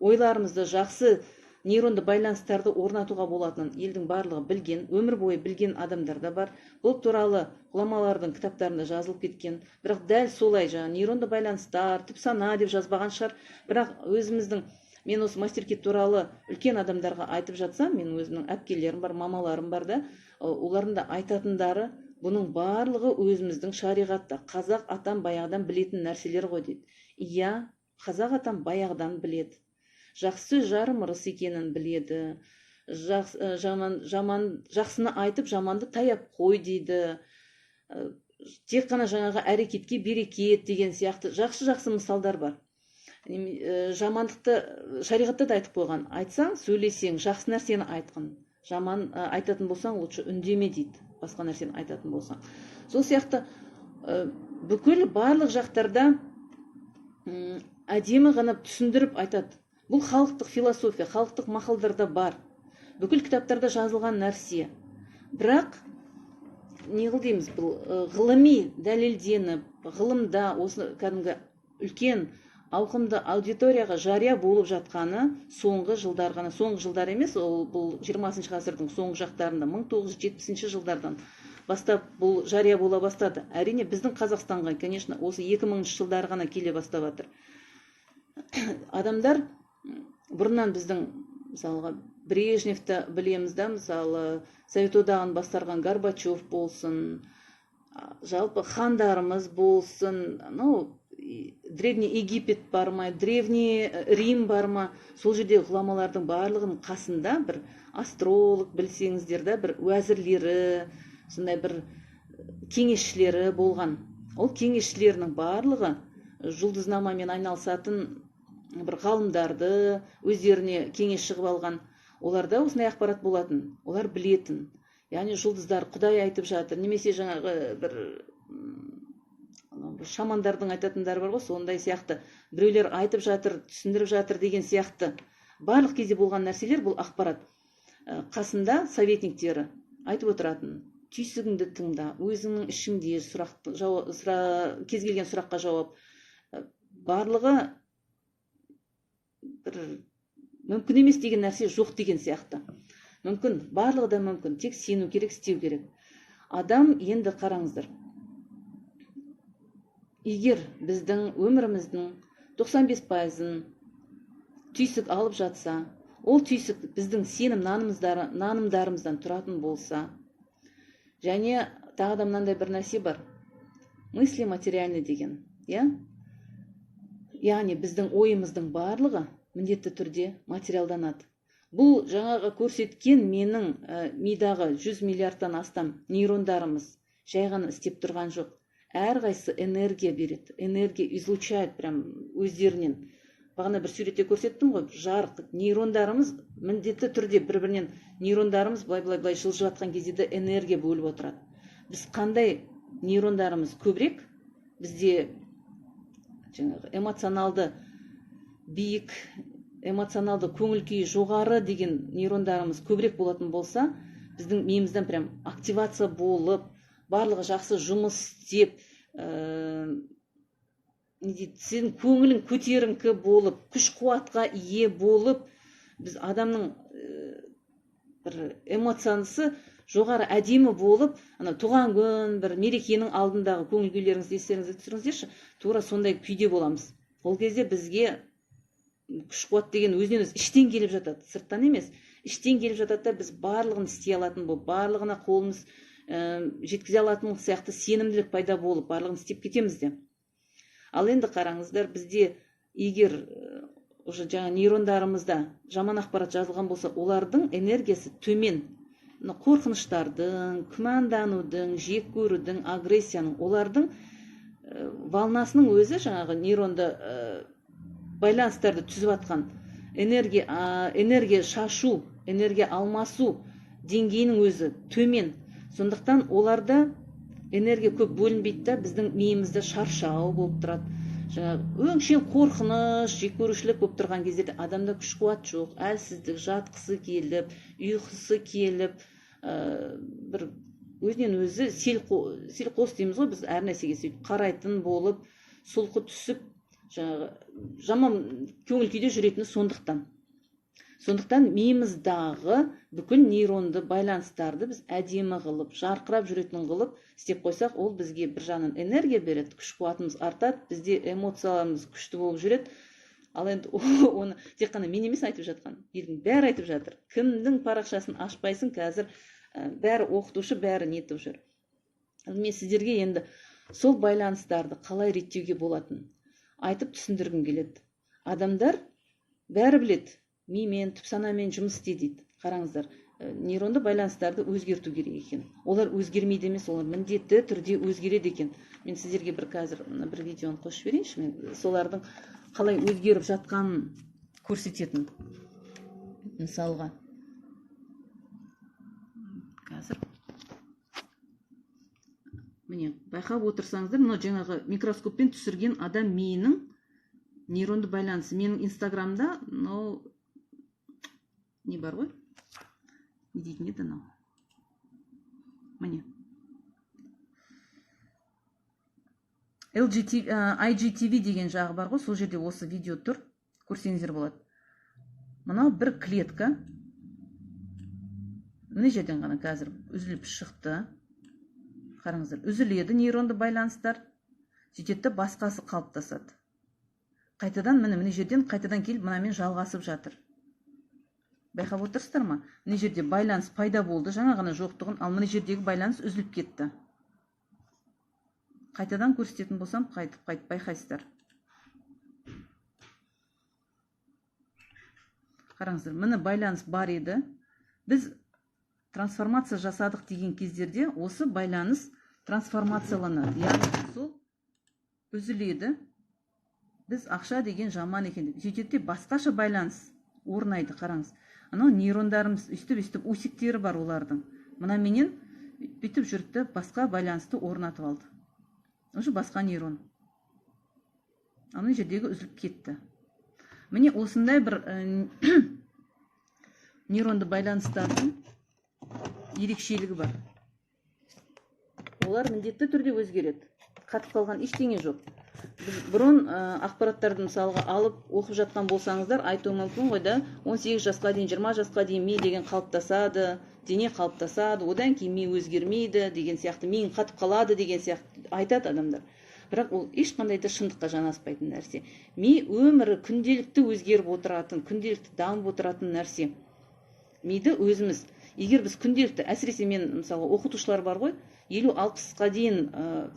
ойларымызды, жақсы нейронды байланыстарды орнатуға болатынын елдің барлығы білген, өмір бойы білген адамдар да бар. Бұл туралы ғұламалардың кітаптарында жазылып кеткен. Бірақ дәл солай нейронды байланыстар, түп сана деп жазбаған шығар. Бірақ өзіміздің, мен осы мастеркет туралы үлкен адамдарға айтып жатсам, мен өзімнің әпкелерім бар, мамаларым бар да, олардың да айтатындары, бұның барлығы өзіміздің шариғатта, қазақ атам баяғыдан білетін нәрселер ғой дейді. Иә, қазақ атам баяғыдан біледі. Жақсы жарым ырыс екенін біледі. Жақсыны айтып, жаманды таяп қой дейді. Тек қана жаңағы әрекетке берекет деген сияқты жақсы мысалдар бар. Жамандықты шариғатта да айтып қойған. Айтсаң, сөйлесең, жақсы нәрсені айтқын. Жаман айтатын болсаң, лучше үндеме дейді. Басқа нәрсені айтатын болсаң. Сол сияқты бүкіл барлық жақтарда әдемі ғана түсіндіріп айтады. Бұл халықтық философия, халықтық мақалдарда бар. Бүкіл кітаптарда жазылған нәрсе. Бірақ не дейміз, бұл ғылыми дәлелденіп, ғылымда осы кәдімгі үлкен ауқымды аудиторияға жария болып жатқаны соңғы жылдар ғана. Соңғы жылдар емес, бұл 20 ғасырдың соңғы жақтарында, 1970 жылдардан бастап бұл жария бола бастады. Әрине біздің Қазақстанға, конечно, осы 2000-ші жылдары ғана келе бастап жатыр. Адамдар бұрыннан біздің мысалға Брежневті білеміз да, мысалы Совет одағын басқарған Горбачев болсын, жалпы хандарымыз болсын, Древний Египет бар ма, Древний Рим бар ма, сол жерде ғұламалардың барлығының қасында бір астролог білсеңіздер да, бір уәзірлері, сондай бір кеңесшілері болған. Ол кеңесшілерінің барлығы жұлдызнамамен айналысатын бір ғалымдарды өздеріне кеңес шығып алған. Оларда осындай ақпарат болатын, олар білетін. Яғни жұлдыздар Құдай айтып жатыр, немесе жаңағы бір шамандардың айтатындары бар ғой, сондай сияқты біреулер айтып жатыр, түсіндіріп жатыр деген сияқты. Барлық кезде болған нәрселер бұл ақпарат. Қасында советниктері айтып отыратын, түйсігіңді тыңда, өзіңнің ішіңде кез келген сұраққа жауап. Барлығы бір мүмкін емес деген нәрсе жоқ деген сияқты. Мүмкін, барлығы да мүмкін, тек сену керек, істеу керек. Адам, енді қараңыздар, егер біздің өміріміздің 95%-ын түйсік алып жатса, ол түйсік біздің сенім нанымдарымыздан тұратын болса, және тағы да мынандай бір нәрсе бар, мысли материальны деген, яғни біздің ойымыздың барлығы міндетті түрде материалданады. Бұл жаңағы көрсеткен менің мидағы 100 миллиардтан астам нейрондарымыз жай ғана істеп тұрған жоқ. Әрқайсысы энергия береді, энергия излучает прям өздерінен. Бағана бір суретте көрсеттім ғой, жарық нейрондарымыз міндетті түрде бір-бірінен нейрондарымыз былай жылжып жатқан кезде де энергия бөліп отырады. Біз қандай нейрондарымыз көбірек, бізде жаңағы эмоционалды биік, эмоционалды көңіл күйі жоғары деген нейрондарымыз көбірек болатын болса, біздің миымыздан прям активация болып, барлығы жақсы жұмыс істеп, сен көңілің көтеріңкі болып, күш қуатқа ие болып, біз адамның бір эмоциясы жоғары әдемі болып, туған күн, бір мерекенің алдындағы көңіл күйлеріңізді естеріңізге түсіріңіздерші, тура сондай күйде боламыз. Ол кезде бізге күш қуат деген өзінен өз іштен келіп жатады, сырттан емес, іштен келіп жатады да біз барлығын істей алатын болып, барлығына қолымыз жеткізе алатын сияқты сенімділік пайда болып, барлығын істеп кетеміз де. Ал енді қараңыздар, бізде егер уже жаңа нейрондарымызда жаман ақпарат жазылған болса, олардың энергиясы төмен. Қорқыныштардың, күмәнданудың, жек көрудің, агрессияның, олардың волнасының өзі жаңағы нейронды байланыстарды түзіп атқан энергия шашу, энергия алмасу деңгейінің өзі төмен. Сондықтан оларда энергия көп бөлінбейді да, біздің миымызда шаршау болып тұрады. Жаңағы өңшең қорқыныш, жек көрушілік болып тұрған кездерде адамда күш қуат жоқ, әлсіздік, жатқысы келіп, ұйқысы келіп, бір өзінен өзі селқос дейміз ғой, біз әр нәрсеге сөйтіп қарайтын болып, сұлқы түсіп, жаңағы жаман көңіл күйде жүретіні сондықтан миымыздағы бүкіл нейронды байланыстарды біз әдемі қылып, жарқырап жүретін қылып істеп қойсақ, ол бізге бір жағынан энергия береді, күш қуатымыз артады, бізде эмоцияларымыз күшті болып жүреді. Ал енді оны тек қана мен емес айтып жатқан, елдің бәрі айтып жатыр. Кімнің парақшасын ашпайсың, қазір бәрі оқытушы, бәрі нетіп жүр. Мен сіздерге енді сол байланыстарды қалай реттеуге болатын айтып түсіндіргім келеді. Адамдар бәрі біледі, мимен, түпсанамен жұмыс істе дейді. Қараңыздар, нейронды байланыстарды өзгерту керек екен. Олар өзгермейді емес, олар міндетті түрде өзгереді екен. Мен сіздерге қазір бір видеоны қосып берейінші, мен солардың қалай өзгеріп жатқанын көрсететін. Мысалға, қазір міне байқап отырсаңыздар, мына жаңағы микроскоппен түсірген адам миының нейронды байланысы. Менің инстаграмда не бар ғой? Не дейтін еді анау? Міне. IGTV деген жағы бар ғой, сол жерде осы видео тұр, көрсеңіздер болады. Мынау бір клетка. Мына жерден ғана қазір үзіліп шықты. Қараңыздар, үзіледі нейронды байланыстар, сөйтеді басқасы қалыптасады. Қайтадан міне жерден қайтадан келіп мынамен жалғасып жатыр. Байқап отырсыздар ма? Мына жерде байланыс пайда болды, жаңа ғана жоқтығын, ал мына жердегі байланыс үзіліп кетті. Қайтадан көрсететін болсам, қайтып байқайсыздар. Қараңыздар, міне байланыс бар еді. Біз трансформация жасадық деген кездерде осы байланыс трансформацияланады. Яғни сол үзіледі. Біз ақша деген жаман екен деп. Сөйтеді басқаша байланыс орнайды. Қараңыз. Анау нейрондарымыз үстіп усиктері бар олардың. Мына менен бүйтіп жүрді, басқа байланысты орнатып алды. Уже басқа нейрон. Ана жердегі үзіліп кетті. Міне осындай бір нейронды байланыстардың ерекшелігі бар. Олар міндетті түрде өзгереді. Қатып қалған ештеңе жоқ. Біз бұрын ақпараттарды мысалға алып оқып жатқан болсаңыздар, айтуы мүмкін ғой да, 18 жасқа дейін, 20 жасқа дейін ми деген қалыптасады, дене қалыптасады, одан кейін ми өзгермейді деген сияқты, миың қатып қалады деген сияқты айтады адамдар. Бірақ ол ешқандай да шындыққа жанаспайтын нәрсе. Ми өмірі күнделікті өзгеріп отыратын, күнделікті дамып отыратын нәрсе. Миді өзіміз, егер біз күнделікті, әсіресе мен мысалы оқытушылар бар ғой, 50-60-қа дейін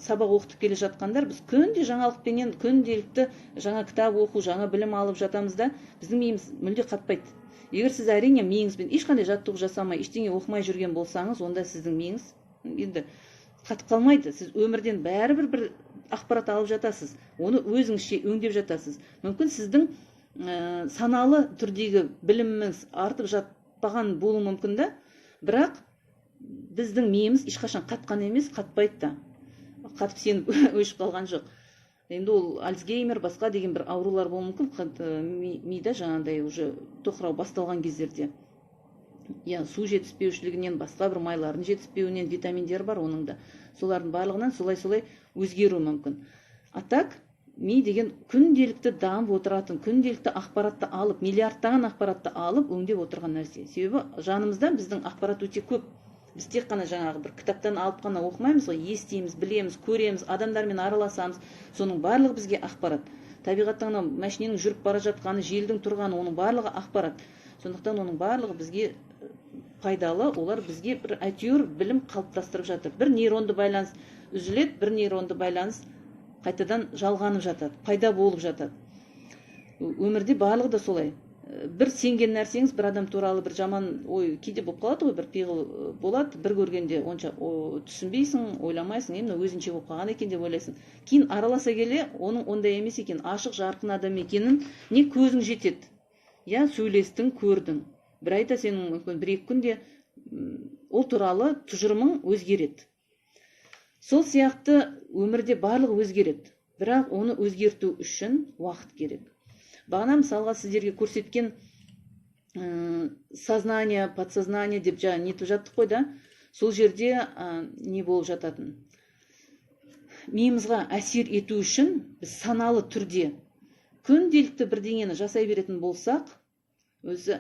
сабақ оқытып келе жатқандар, біз күнде жаңалықпенен күнделікті жаңа кітап оқу, жаңа білім алып жатамыз да, біздің миымыз мүлде қатпайды. Егер сіз әрине миыңызбен ешқандай жаттығу жасамай, ештеңе оқымай жүрген болсаңыз, онда сіздің миыңыз енді қатып қалмайды. Сіз өмірден бәрібір бір ақпарат алып жатасыз, оны өзіңізше өңдеп жатасыз. Мүмкін сіздің саналы түрдегі біліміңіз артып жатпаған болуы мүмкін да, бірақ біздің миымыз ешқашан қатқан емес, қатпайды да. Қатып сеніп өшіп қалған жоқ. Енді ол Альцгеймер, басқа деген бір аурулар болуы мүмкін, мида жаңағыдай уже тоқырау басталған кездерде. Я су жетіспеушілігінен, басқа бір майлардың жетіспеуінен, витаминдер бар оның да. Солардың барлығынан солай өзгеру мүмкін. А так, ми деген күнделікті дамып отыратын, күнделікті ақпаратты алып, миллиардтаған ақпаратты алып, өңдеп отырған нәрсе. Себебі жанымызда біздің ақпарат өте көп. Біз тек қана жаңағы бір кітаптан алып қана оқымаймыз ғой, естиміз, білеміз, көреміз, адамдармен араласамыз. Соның барлығы бізге ақпарат. Табиғаттан машиненің жүріп бара жатқаны, желдің тұрғаны, оның барлығы ақпарат. Сондықтан оның барлығы бізге пайдалы, олар бізге бір әйтеуір білім қалыптастырып жатыр. Бір нейронды байланыс үзіледі, бір нейронды байланыс қайтадан жалғанып жатады, пайда болып жатады. Өмірде барлығы да солай. Бір сенген нәрсеңіз, бір адам туралы бір жаман ой кейде болып қалады ғой, бір пиғыл болады, бір көргенде онша түсінбейсің, ойламайсың, енді өзінше болып қалған екен деп ойлайсың. Кейін араласа келе, оның ондай емес екен, ашық жарқын адам екенін не көзің жетеді. Я сөйлестің, көрдің. Бір айта сенің мүмкін бір-екі күнде ол туралы тұжырымың өзгереді. Сол сияқты өмірде барлығы өзгереді, бірақ оны өзгерту үшін уақыт керек. Бағана мысалға сіздерге көрсеткен сознание, подсознание деп нетіп жаттық қой да, сол жерде не болып жататын. Миымызға әсер ету үшін біз саналы түрде күнделікті бірдеңені жасай беретін болсақ, өзі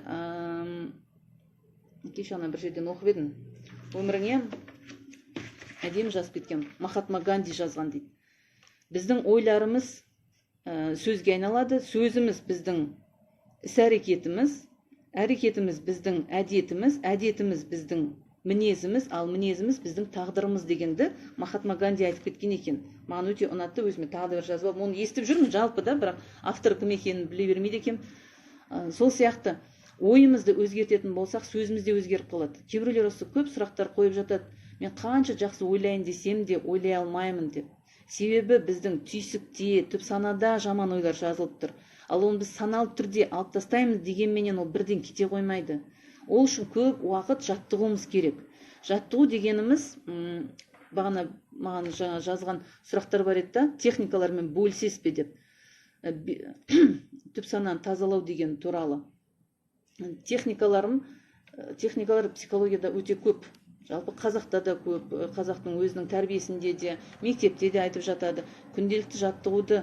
кеше ана бір жерден оқып едім, өміріңе әдемі жазып кеткен, Махатма Ганди жазған дейді. Біздің ойларымыз сөзге айналады, сөзіміз біздің іс-әрекетіміз, әрекетіміз біздің әдетіміз, әдетіміз біздің мінезіміз, ал мінезіміз біздің тағдырымыз дегенді Махатма Ганди айтып кеткен екен. Маған өте ұнатты, өзіме тағы да бір жазып алып, оны естіп жүрмін жалпы да, бірақ автор кім екенін біле бермейді екенмін. Сол сияқты ойымызды өзгертетін болсақ, сөзіміз де өзгеріп қалады. Кейбіреулер осы көп сұрақтар қойып жатады. Мен қанша жақсы ойлайын десем де ойлай алмаймын деп. Себебі біздің түйсікте, түп санада жаман ойлар жазылып тұр. Ал оны біз саналы түрде алып тастаймыз дегенменен ол бірден кете қоймайды. Ол үшін көп уақыт жаттығуымыз керек. Жаттығу дегеніміз, бағана маған жаңа жазған сұрақтар бар еді да, техникалармен бөлісесіз бе деп. Түп сананы тазалау деген туралы. Техникалар психологияда өте көп. Жалпы қазақта да көп, қазақтың өзінің тәрбиесінде де, мектепте де айтып жатады. Күнделікті жаттығуды,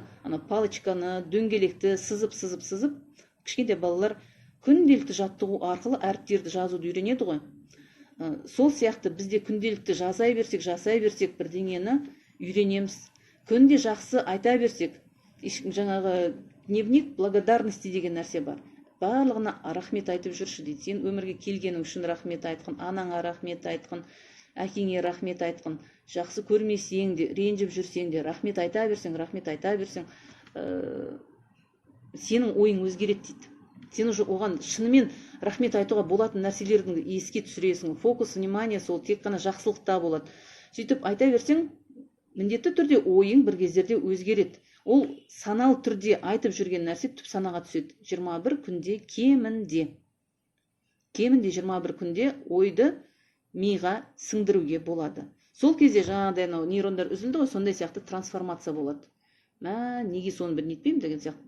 палочканы, дөңгелекті сызып, кішкентай балалар күнделікті жаттығу арқылы әріптерді жазуды үйренеді ғой. Сол сияқты бізде күнделікті жасай берсек бірдеңені үйренеміз. Күнде жақсы айта берсек, жаңағы дневник благодарности деген нәрсе бар. Барлығына рахмет айтып жүрші дейді. Сен өмірге келгенің үшін рахмет айтқын, анаңа рахмет айтқын, әкеңе рахмет айтқын, жақсы көрмесең де, ренжіп жүрсең де, рахмет айта берсең, сенің ойың өзгереді дейді. Сен уже оған шынымен рахмет айтуға болатын нәрселердің еске түсіресің. Фокус, внимание сол тек қана жақсылықта болады. Сөйтіп айта берсең, міндетті түрде ойың бір кездерде өзгереді. Ол саналы түрде айтып жүрген нәрсе түп санаға түседі. 21 күнде кемінде 21 күнде ойды миға сіңдіруге болады. Сол кезде жаңағыдай нейрондар үзілді ғой, сондай сияқты трансформация болады. Неге соны бір нетпеймін деген сияқты.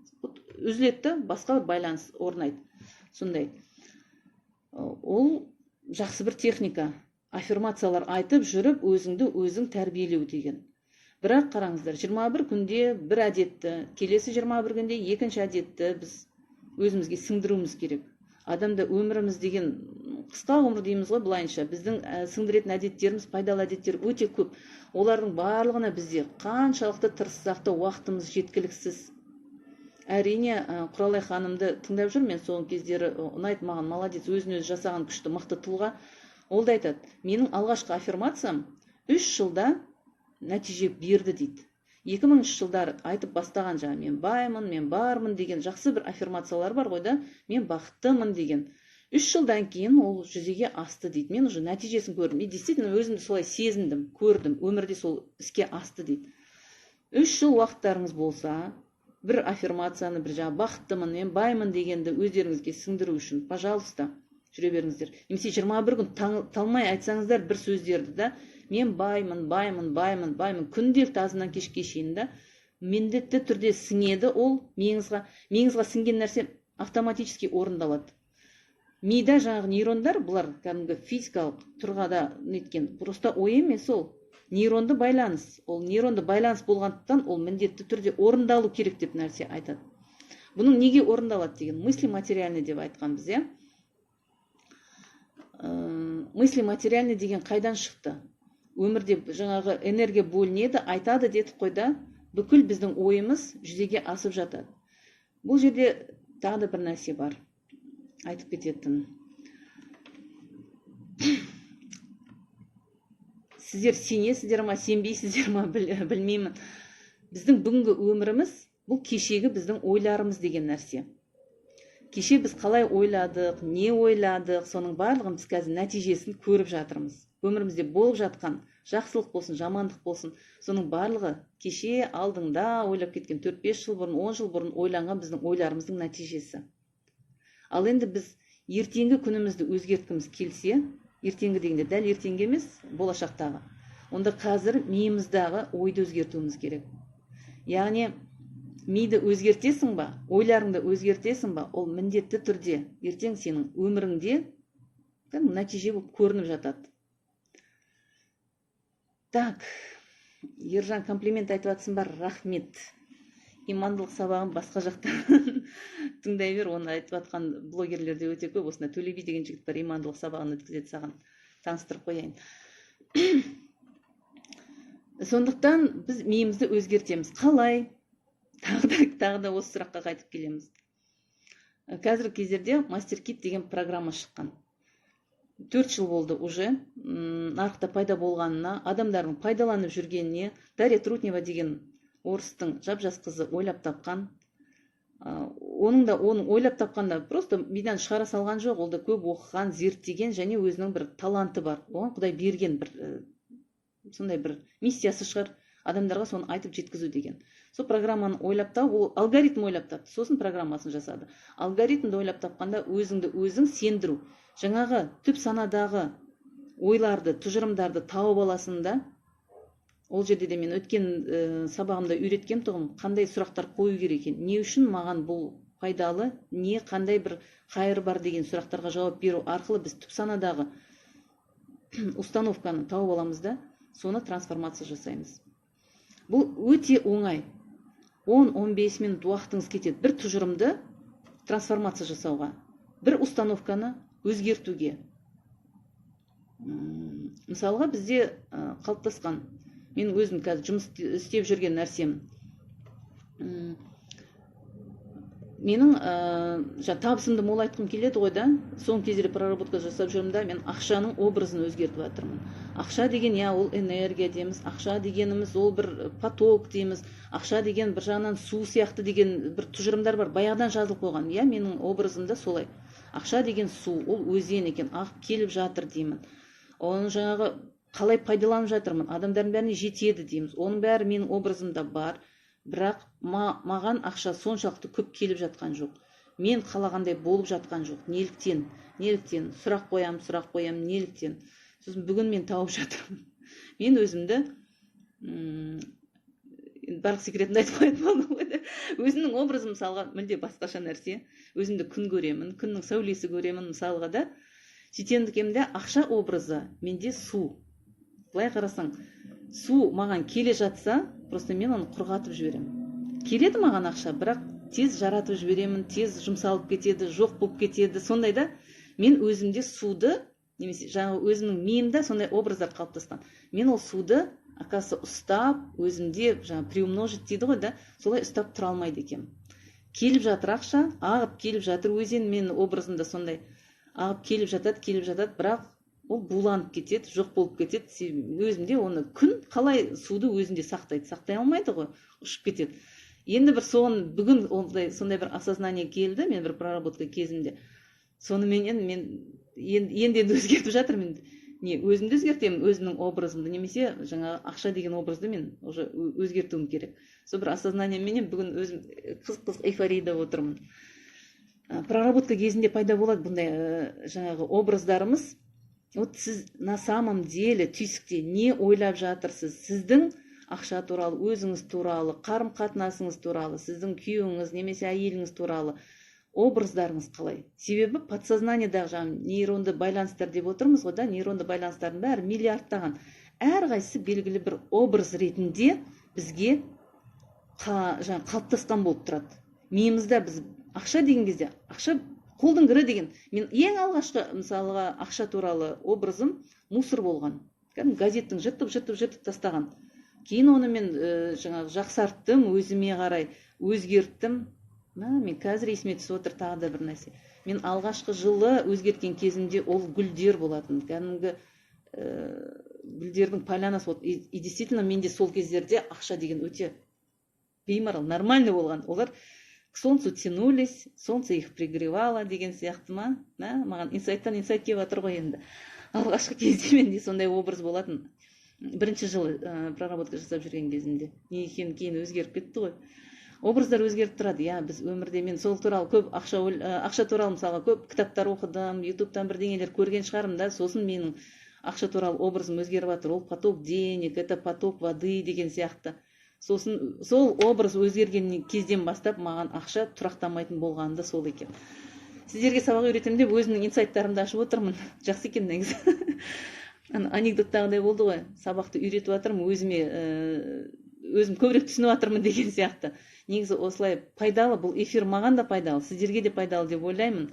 Үзілетті, басқа бір байланыс орнайды. Сондай. Ол жақсы бір техника. Аффирмациялар айтып жүріп, өзіңді өзің тәрбиелеу деген. Бірақ қараңыздар, 21 күнде бір әдетті, келесі 21 күнде екінші әдетті біз өзімізге сіңдіруіміз керек. Адамда өміріміз деген қысқа ғұмыр дейміз ғой былайынша. Біздің сіңдіретін әдеттеріміз, пайдалы әдеттер өте көп. Олардың барлығына бізде қаншалықты тырыссақ та уақытымыз жеткіліксіз. Әрине, Құралай ханымды тыңдап жүр, мен соңғы кездері ұнайды маған, молодец, өзін-өзі жасаған күшті, мықты тұлға. Ол да айтады, менің алғашқы аффирмациям 3 жылда нәтиже берді дейді. 2000 жылдар айтып бастаған жаңа мен баймын, мен бармын деген жақсы бір аффирмациялар бар ғой да, мен бақыттымын деген. 3 жылдан кейін ол жүзеге асты дейді. Мен уже нәтижесін көрдім. Мен действительно өзімді солай сезіндім, көрдім, өмірде сол іске асты дейді. 3 жыл уақыттарыңыз болса, бір аффирмацияны, бір жаңа бақыттымын, мен баймын дегенді өздеріңізге сіңдіру үшін, пожалуйста, жүре беріңіздер. Немесе 21 күн талмай айтсаңыздар бір сөздерді да, мен баймын, күнделікті азынан кешке шейін да, міндетті түрде сіңеді, ол миыңызға сіңген нәрсе автоматически орындалады. Мида жаңағы нейрондар, бұлар кәдімгі физикалық тұрғада неткен, просто ой емес ол. Нейронды байланыс. Ол нейронды байланыс болғандықтан ол міндетті түрде орындалу керек деп нәрсе айтады. Бұның неге орындалады деген, мысли материальный деп айтқан біз, мысли материальный деген қайдан шықты? Өмірде жаңағы энергия бөлінеді, айтады дедік қой да, бүкіл біздің ойымыз жүзеге асып жатады. Бұл жерде тағы да бір нәрсе бар. Айтып кететін. Сіздер сенесіздер ма, сенбейсіздер ма, білмеймін. Біздің бүгінгі өміріміз, бұл кешегі біздің ойларымыз деген нәрсе. Кеше біз қалай ойладық, не ойладық, соның барлығын біз қазір нәтижесін көріп жатырмыз. Өмірімізде болып жатқан жақсылық болсын, жамандық болсын, соның барлығы кеше алдыңда ойлап кеткен 4-5 жыл бұрын, 10 жыл бұрын ойланған біздің ойларымыздың нәтижесі. Ал енді біз ертеңгі күнімізді өзгерткіміз келсе, ертеңгі дегенде дәл ертеңгі емес, болашақтағы. Онда қазір миымыздағы ойды өзгертуіміз керек. Яғни, миды өзгертесің ба, ойларыңды өзгертесің ба, ол міндетті түрде ертең сенің өміріңде нәтиже болып көрініп жатады. Так, Ержан комплимент айтып жатсың бар, рахмет. Имандылық сабағын басқа жақтан тыңдай бер, оны айтып жатқан блогерлерде өте көп. Осында Төлеби деген жігіт бар, имандылық сабағын өткізеді, саған таныстырып қояйын. Сондықтан біз миымызды өзгертеміз. Қалай? Тағы да осы сұраққа қайтып келеміз. Қазіргі кездерде MasterKit деген программа шыққан. 4 жыл болды уже, нарықта пайда болғанына, адамдардың пайдаланып жүргеніне, Дарья Трутнева деген орыстың жап-жас қызы ойлап тапқан. Оның ойлап тапқанда просто мидан шығара салған жоқ, ол да көп оқыған, зерттеген және өзінің бір таланты бар. Оған Құдай берген бір сондай бір миссиясы шығар, адамдарға соны айтып жеткізу деген. Сол программаны ойлап тауып, ол алгоритм ойлап тапты, сосын программасын жасады. Алгоритмді ойлап тапқанда өзіңді өзің сендіру. Жаңағы түп санадағы ойларды, тұжырымдарды тауып аласың да, ол жерде де мен өткен сабағымда үйреткем тұғым, қандай сұрақтар қою керек екен, не үшін маған бұл пайдалы, не қандай бір қайыр бар деген сұрақтарға жауап беру арқылы біз түп санадағы установканы тауып аламыз да, соны трансформация жасаймыз. Бұл өте оңай. 10-15 минут уақытыңыз кетеді бір тұжырымды трансформация жасауға, бір установканы өзгертуге. мысалға бізде қалыптасқан, мен өзім қазір жұмыс істеп жүрген нәрсем, менің табысымды молайтқым келеді ғой да, соңғы кездері проработка жасап жүрмін да, мен ақшаның образын өзгертіп жатырмын. Ақша деген, ол энергия дейміз, ақша дегеніміз ол бір поток дейміз, ақша деген бір жағынан су сияқты деген бір тұжырымдар бар, баяғыдан жазылып қойған. Менің образымда солай. Ақша деген су, ол өзен екен, ағып келіп жатыр деймін. Оны жаңағы қалай пайдаланып жатырмын, адамдардың бәріне жетеді дейміз. Оның бәрі менің образымда бар. Бірақ маған ақша соншалықты көп келіп жатқан жоқ. Мен қалағандай болып жатқан жоқ. Неліктен? Сұрақ қоям, неліктен? Сосын бүгін мен тауып жатырмын. Мен өзімді, барлық секретімді айтып қоятын болдым ғой. Өзімнің образым мысалға мүлде басқаша нәрсе. Өзімді күн көремін, күннің сәулесі көремін мысалға да. Шетендікемде ақша образы менде су. Былай қарасаң, су маған келе жатса, просто мен оны құрғатып жіберемін. Келеді маған ақша, бірақ тез жаратып жіберемін, тез жұмсалып кетеді, жоқ болып кетеді. Сондай да, мен өзімде суды, немесе жаңағы өзімнің миымда сондай образдар қалыптасқан. Мен ол суды, оказывается, ұстап, өзімде жаңағы приумножить дейді ғой да, солай ұстап тұра алмайды екенмін. Келіп жатыр ақша, ағып келіп жатыр, өзен менің образымда сондай ағып келіп жатады, бірақ ол буланып кетеді, жоқ болып кетеді. Өзімде оны күн қалай суды өзінде сақтайды, сақтай алмайды ғой, ұшып кетеді. Енді бір соған бүгін сондай бір осознание келді, мен бір проработка кезінде. Соныменен мен енді өзгертіп жатырмын. Өзімді өзгертемін, өзімнің образымды, немесе жаңа ақша деген образды мен уже өзгертуім керек. Сол бір осознание менен бүгін өзім қызық эйфорияда отырмын. Проработка кезінде пайда болады бұндай жаңағы образдарымыз. Вот сіз на самом деле түйсікте не ойлап жатырсыз? Сіздің ақша туралы, өзіңіз туралы, қарым-қатынасыңыз туралы, сіздің күйеуіңіз немесе әйеліңіз туралы образдарыңыз қалай? Себебі подсознаниедағы жаңағы нейронды байланыстар деп отырмыз ғой да, нейронды байланыстардың бәрі миллиардтаған. Әрқайсысы белгілі бір образ ретінде бізге қалыптасқан болып тұрады. Миымызда біз ақша деген кезде, ақша қолдың кірі деген, мен ең алғашқы мысалға ақша туралы образым мусор болған. Газеттің жыртып тастаған. Кейін оны мен жаңағы жақсарттым, өзіме қарай өзгерттім. Мен қазір есіме түсіп отыр тағы да бір нәрсе. Мен алғашқы жылы өзгерткен кезімде ол гүлдер болатын. Кәдімгі гүлдердің полянасы болды. И действительно менде сол кездерде ақша деген өте беймарал, нормальный болған. Олар к солнцу тянулись, солнце их пригревало деген сияқты ма? Маған инсайттан инсайт келіп жатыр ғой енді. Алғашқы кезде менде сондай образ болатын. Бірінші жылы проработка жасап жүрген кезімде. Не екенін кейін өзгеріп кетті ғой. Образдар өзгеріп тұрады. Біз өмірде, мен сол туралы көп ақша туралы мысалға көп кітаптар оқыдым, ютубтан бірдеңелер көрген шығармын да, сосын менің ақша туралы образым өзгеріп жатыр. Ол поток денег, это поток воды деген сияқты. Сосын сол образ өзгерген кезден бастап маған ақша тұрақтамайтын болғаны да сол екен. Сіздерге сабақ үйретемін деп өзімнің инсайттарымды ашып отырмын. Жақсы екен негізі. Анекдоттағыдай болды ғой, сабақты үйретіп жатырмын, өзім көбірек түсініп жатырмын деген сияқты. Негізі осылай пайдалы, бұл эфир маған да пайдалы, сіздерге де пайдалы деп ойлаймын.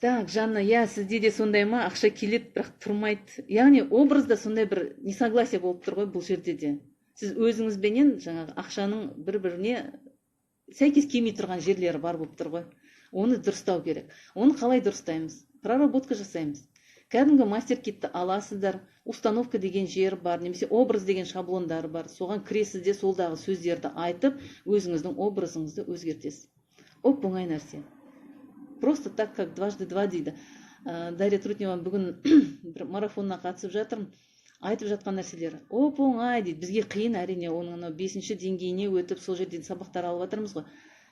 Так, Жанна, сізде де сондай ма? Ақша келеді, бірақ тұрмайды. Яғни образда сондай бір несогласие болып тұр ғой бұл жерде де. Сіз өзіңізбенен жаңағы ақшаның бір-біріне сәйкес келмей тұрған жерлері бар болып тұр ғой. Оны дұрыстау керек. Оны қалай дұрыстаймыз? Проработка жасаймыз. Кәдімгі мастер-китті аласыздар, установка деген жер бар, немесе образ деген шаблондар бар. Соған кіресізде солдағы сөздерді айтып, өзіңіздің образыңызды өзгертесіз. Оп-оңай нәрсе. Просто так, как дважды два дейді. Дарья Трутнева бүгін бір марафонына қатысып жатырмын. Айтып жатқан нәрселері. Оп-оңай дейді. Бізге қиын, әрине, оның 5-ші деңгейіне өтіп, сол жерден сабақтар алып жатырмыз ғой.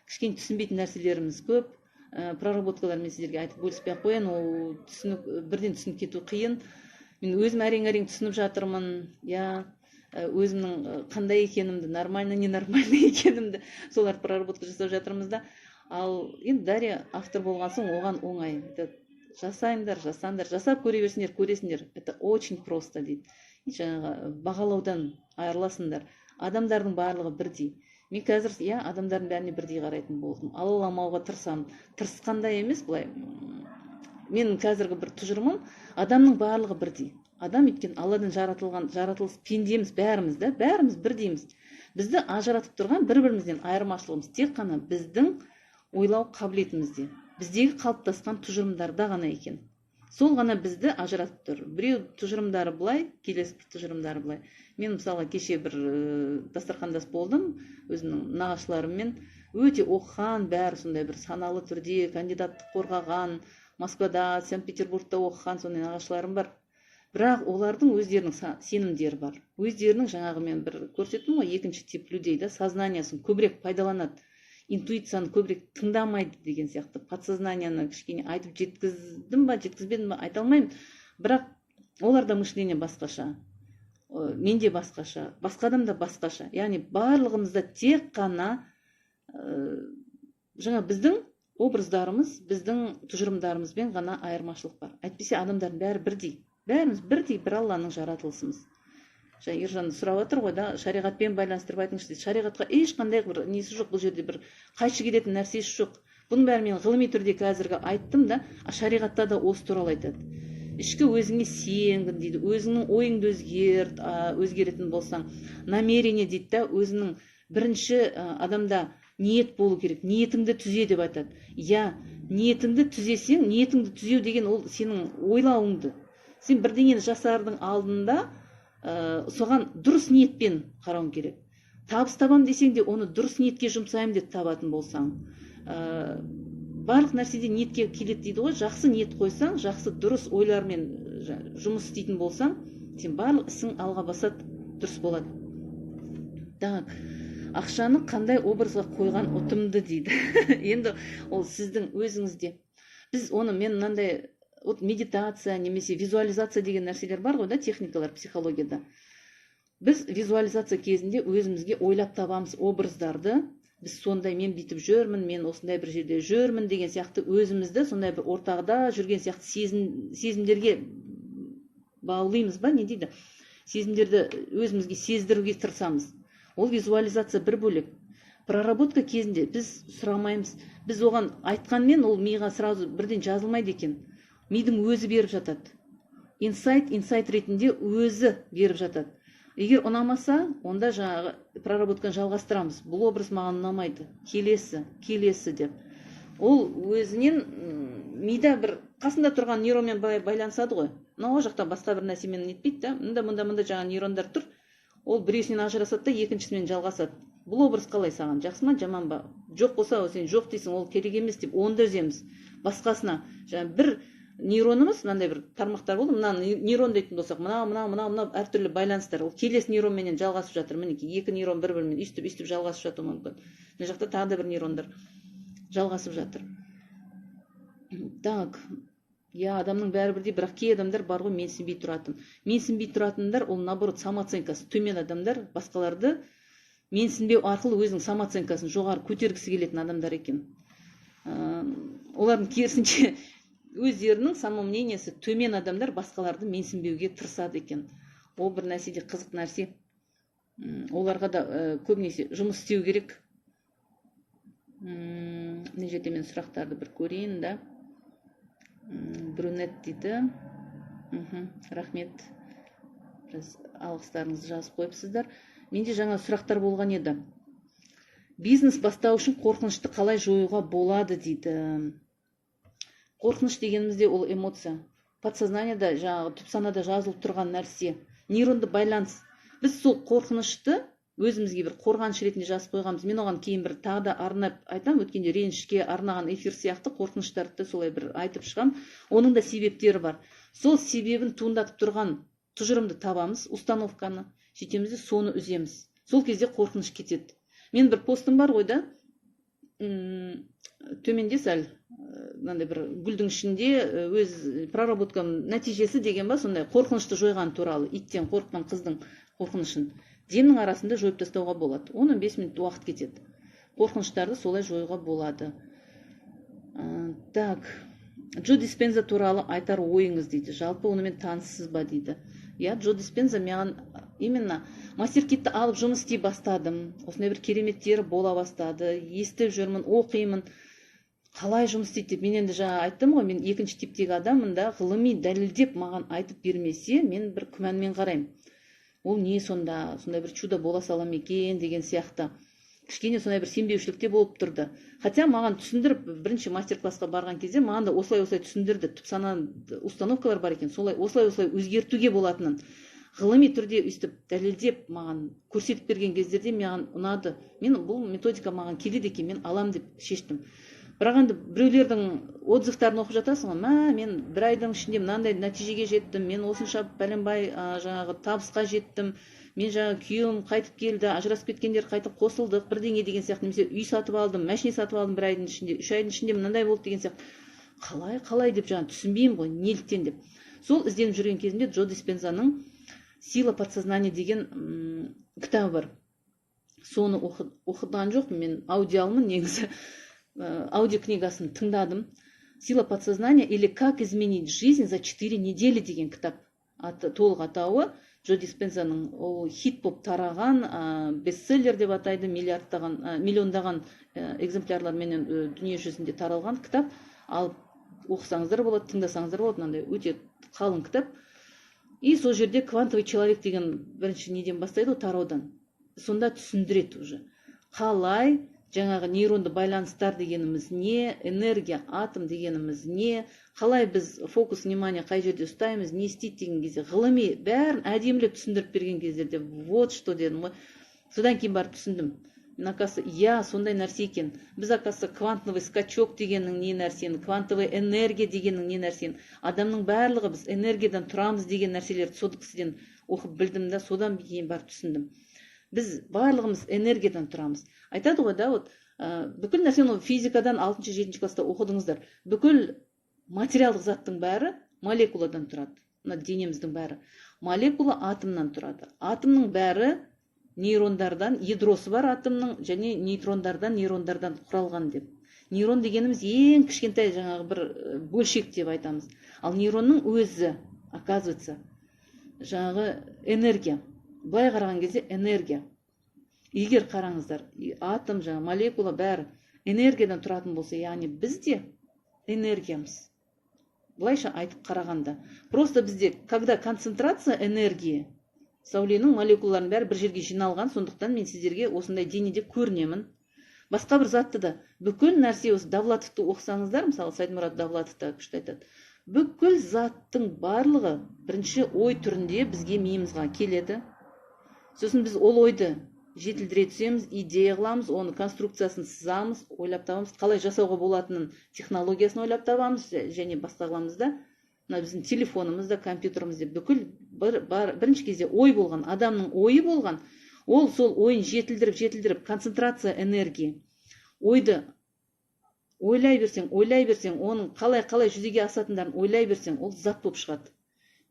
Кішкене түсінбейтін нәрселеріміз көп. Проработкалар мен сіздерге айтып бөліспей ақ қояйын, ол бірден түсініп кету қиын. Мен өзім әрең түсініп жатырмын. Өзімнің қандай екенімді, нормальный, ненормальный екенімді солар проработка жасап жатырмыз да. Ал енді Дарья автор болған соң оған оңай. Жасайындар, жасап көре берсіңдер, көресіңдер. Это очень просто дейді. Жаңағы бағалаудан айырыласыңдар. Адамдардың барлығы бірдей. Мен қазір адамдардың бәріне бірдей қарайтын болдым. Алаламауға тырысамын. Тырысқандай емес, былай менің қазіргі бір тұжырымым, адамның барлығы бірдей. Адам өйткені Алладан жаратылған, жаратылыс пендеміз бәріміз да, бәріміз бірдейміз. Бізді ажыратып тұрған бір-бірімізден айырмашылығымыз тек қана біздің ойлау қабілетімізде, біздегі қалыптасқан тұжырымдарда ғана екен. Сол ғана бізді ажыратып тұр. Біреу тұжырымдары былай, келесі тұжырымдары былай. Мен мысалы кеше бір дастархандас болдым, өзімнің нағашыларыммен, өте оқыған, бәрі сондай бір саналы түрде кандидаттық қорғаған, Москвада, Санкт-Петербургта оқыған сондай нағашыларым бар. Бірақ олардың өздерінің сенімдері бар. Өздерінің жаңағы мен бір көрсеттім ғой, екінші тип людей да, сознаниясын көбірек пайдаланады, интуицияны көбірек тыңдамайды деген сияқты. Подсознанияны кішкене айтып жеткіздім ба, жеткізбедім ба, айта алмаймын. Бірақ оларда мышление басқаша, менде басқаша, басқа адамда басқаша. Яғни барлығымызда тек қана жаңа біздің образдарымыз, біздің тұжырымдарымызбен ғана айырмашылық бар. Әйтпесе адамдардың бәрі бірдей. Бәріміз бірдей, бір Алланың жаратылысымыз. Ержан сұрап отыр ғой да, шариғатпен байланыстырып айтыңызшы дейді. Шариғатқа ешқандай бір несі жоқ, бұл жерде бір қайшы келетін нәрсесі жоқ. Бұның бәрі мен ғылыми түрде қазіргі айттым да, шариғатта да осы туралы айтады. Ішкі өзіңе сенгін дейді, өзіңнің ойыңды өзгеретін болсаң, намерение дейді да, өзінің бірінші адамда ниет болу керек, ниетіңді түзе деп айтады. Ниетіңді түзесең, ниетіңді түзеу деген ол сенің ойлауыңды. Сен бірдеңені жасардың алдында соған дұрыс ниетпен қарауың керек. Табыс табам десең де, оны дұрыс ниетке жұмсаймын деп табатын болсаң. Барлық нәрседе ниетке келеді дейді ғой, жақсы ниет қойсаң, жақсы дұрыс ойлармен жұмыс істейтін болсаң, сен барлық ісің алға басады, дұрыс болады. Так, ақшаны қандай образға қойған ұтымды дейді. Енді ол сіздің өзіңізде. Біз оны мен мынандай медитация немесе визуализация деген нәрселер бар ғой да, техникалар психологияда. Біз визуализация кезінде өзімізге ойлап табамыз образдарды. Біз сондай, мен бүйтіп жүрмін, мен осындай бір жерде жүрмін деген сияқты өзімізді сондай бір ортағда жүрген сияқты сезімдерге баулаймыз ба, не дейді? Сезімдерді өзімізге сездіруге тырысамыз. Ол визуализация бір бөлек. Проработка кезінде біз сұрамаймыз. Біз оған айтқанмен ол миға сразу бірден жазылмайды екен. Мидың өзі беріп жатады. Инсайт ретінде өзі беріп жатады. Егер ұнамаса, онда жаңағы проработканы жалғастырамыз. Бұл образ маған ұнамайды. Келесі деп. Ол өзінен мида бір қасында тұрған нейронмен байланысады ғой. Мынау жақта басқа бір нәрсемен нетпейді да, мұнда жаңа нейрондар тұр. Ол біреусінен ажырасады да, екіншісімен жалғасады. Бұл образ қалай саған? Жақсы ма, жаман ба? Жоқ болса, сен жоқ дейсің, ол керек емес деп, онда үземіз. Басқасына, жаңа бір нейронымыз, мынандай бір тармақтар болды, мына нейрон дейтін болсақ, мынау әртүрлі байланыстар, ол келесі нейронменен жалғасып жатыр. Мінекей, екі нейрон бір-бірімен үстіп жалғасып жатуы мүмкін. Мына жақта тағы да бір нейрондар жалғасып жатыр. Так, адамның бәрі бірдей, бірақ кей адамдар бар ғой, менсінбей тұратын. Менсінбей тұратындар, ол наоборот самооценкасы төмен адамдар, басқаларды менсінбеу арқылы өзінің самооценкасын жоғары көтергісі келетін адамдар екен. Олардың керісінше өздерінің самомнениесі төмен адамдар басқаларды менсінбеуге тырысады екен. Ол бір нәрседе қызық нәрсе. Оларға да көбінесе жұмыс істеу керек. Мына жерде мен сұрақтарды бір көрейін да. Брюнет дейді. Рахмет. Алғыстарыңызды жазып қойыпсыздар. Менде жаңа сұрақтар болған еді. Бизнес бастау үшін қорқынышты қалай жоюға болады дейді. Қорқыныш дегенімізде ол эмоция. Подсознанияда, жаңағы түпсанада жазылып тұрған нәрсе. Нейронды байланыс. Біз сол қорқынышты өзімізге бір қорғаныш ретінде жазып қойғанбыз. Мен оған кейін бір тағы да арнап айтам, өткенде ренішке арнаған эфир сияқты қорқыныштарды солай бір айтып шығам. Оның да себептері бар. Сол себебін туындатып тұрған тұжырымды табамыз, установканы, жетеміз де соны үземіз. Сол кезде қорқыныш кетеді. Мен бір постым бар ғой да, төменде сәл мынандай бір гүлдің ішінде өз проработкам нәтижесі деген ба, сондай қорқынышты жойған туралы, иттен қорыққан қыздың қорқынышын демнің арасында жойып тастауға болады. 10-15 минут уақыт кетеді. Қорқыныштарды солай жоюға болады. Так, Джо Диспенза туралы айтар ойыңыз дейді. Жалпы онымен таныссыз ба дейді. Джо Диспенза маған именно мастер-китті алып жұмыс істей бастадым. Осындай бір кереметтері бола бастады. Естіп жүрмін, оқимын. қалай жұмыс істейді деп. Мен енді жаңа айттым ғой, мен екінші типтегі адаммын да, ғылыми дәлелдеп маған айтып бермесе, мен бір күмәнмен қараймын. Ол не сонда, сондай бір чудо бола сала ма екен деген сияқты. Кішкене сондай бір сенбеушілікте болып тұрды. Хотя маған түсіндіріп, бірінші мастер-классқа барған кезде маған да осылай түсіндірді. Түпсана установкалар бар екен, осылай өзгертуге болатынын. Ғылыми түрде өйстіп дәлелдеп маған көрсетіп берген кездерде маған ұнады. Мен бұл методика маған келеді екен, мен алам деп шештім. Бірақ енді біреулердің отзывтарын оқып жатасың ғой, мен бір айдың ішінде мынандай нәтижеге жеттім, мен осынша пәленбай жаңағы табысқа жеттім, мен жаңа күйеуім қайтып келді, ажырасып кеткендер қайтып қосылдық, бірдеңе деген сияқты, немесе үй сатып алдым, машина сатып алдым бір айдың ішінде, 3 айдың ішінде мынандай болды деген сияқты. Қалай деп жаңа түсінбеймін ғой, неліктен деп. Сол ізденіп жүрген кезімде Джо Диспензаның «Сила подсознания» деген кітабы бар. Соны оқыған жоқпын, мен аудиалмын негізі. Аудиокнигасын тыңдадым. «Сила подсознания» или «Как изменить жизнь за 4 недели» деген кітап. Толық атауы. Джо Диспензаның ол хит болып тараған, бестселлер деп атайды, миллиондаған экземплярлармен дүние жүзінде таралған кітап. Алып оқысаңыздар болады, тыңдасаңыздар болады, мынандай өте қалың кітап. И сол жерде «Квантовый человек» деген бірінші неден бастайды, тараудан. Сонда түсіндіреді уже. Қалай жаңағы нейронды байланыстар дегеніміз не, энергия, атом дегеніміз не, қалай біз фокус внимания қай жерде ұстаймыз, не істейді деген кезде, ғылыми бәрін әдемілеп түсіндіріп берген кездерде, вот что дедім ғой. Содан кейін барып түсіндім. Мен оказывается, сондай нәрсе екен. Біз оказывается квантовый скачок дегеннің не нәрсені, квантовый энергия дегеннің не нәрсені, адамның барлығы біз энергиядан тұрамыз деген нәрселерді сол кісіден оқып білдім да, содан кейін барып түсіндім. Біз барлығымыз энергиядан тұрамыз. Айтады ғой да, бүкіл нәрсені физикадан 6-7 класста оқыдыңыздар. Бүкіл материалдық заттың бәрі молекуладан тұрады. Денеміздің бәрі. Молекула атомнан тұрады. Атомның бәрі нейрондардан, ядросы бар атомның, және нейрондардан құралған деп. Нейрон дегеніміз ең кішкентай жаңағы бір бөлшек деп айтамыз. Ал нейронның өзі, оказывается, жаңағы энергия. Былай қараған кезде энергия. Егер қараңыздар, атом, жаңа молекула бәрі энергиядан тұратын болса, яғни бізде энергиямыз. Былайша айтып қарағанда. Просто бізде, когда концентрация энергии, сәуленің молекулаларын бәрі бір жерге жиналған, сондықтан мен сіздерге осындай денеде көрінемін. Басқа бір затты да, бүкіл нәрсе осы Довлатовты оқысаңыздар, мысалы Сайдмұрат Довлатовта күшті айтады. Бүкіл заттың барлығы бірінші ой түрінде бізге миымызға келеді. Сосын біз ол ойды жетілдіре түсеміз, идея қыламыз, оны конструкциясын сызамыз, ойлап табамыз, қалай жасауға болатынын технологиясын ойлап табамыз, және басқа қыламыз да. Біздің телефонымызда, компьютерімізде бүкіл бірінші кезде ой болған, адамның ойы болған, ол сол ойын жетілдіріп, концентрация энергии. Ойды ойлай берсең, оның қалай жүзеге асатындарын ойлай берсең, ол зат болып шығады.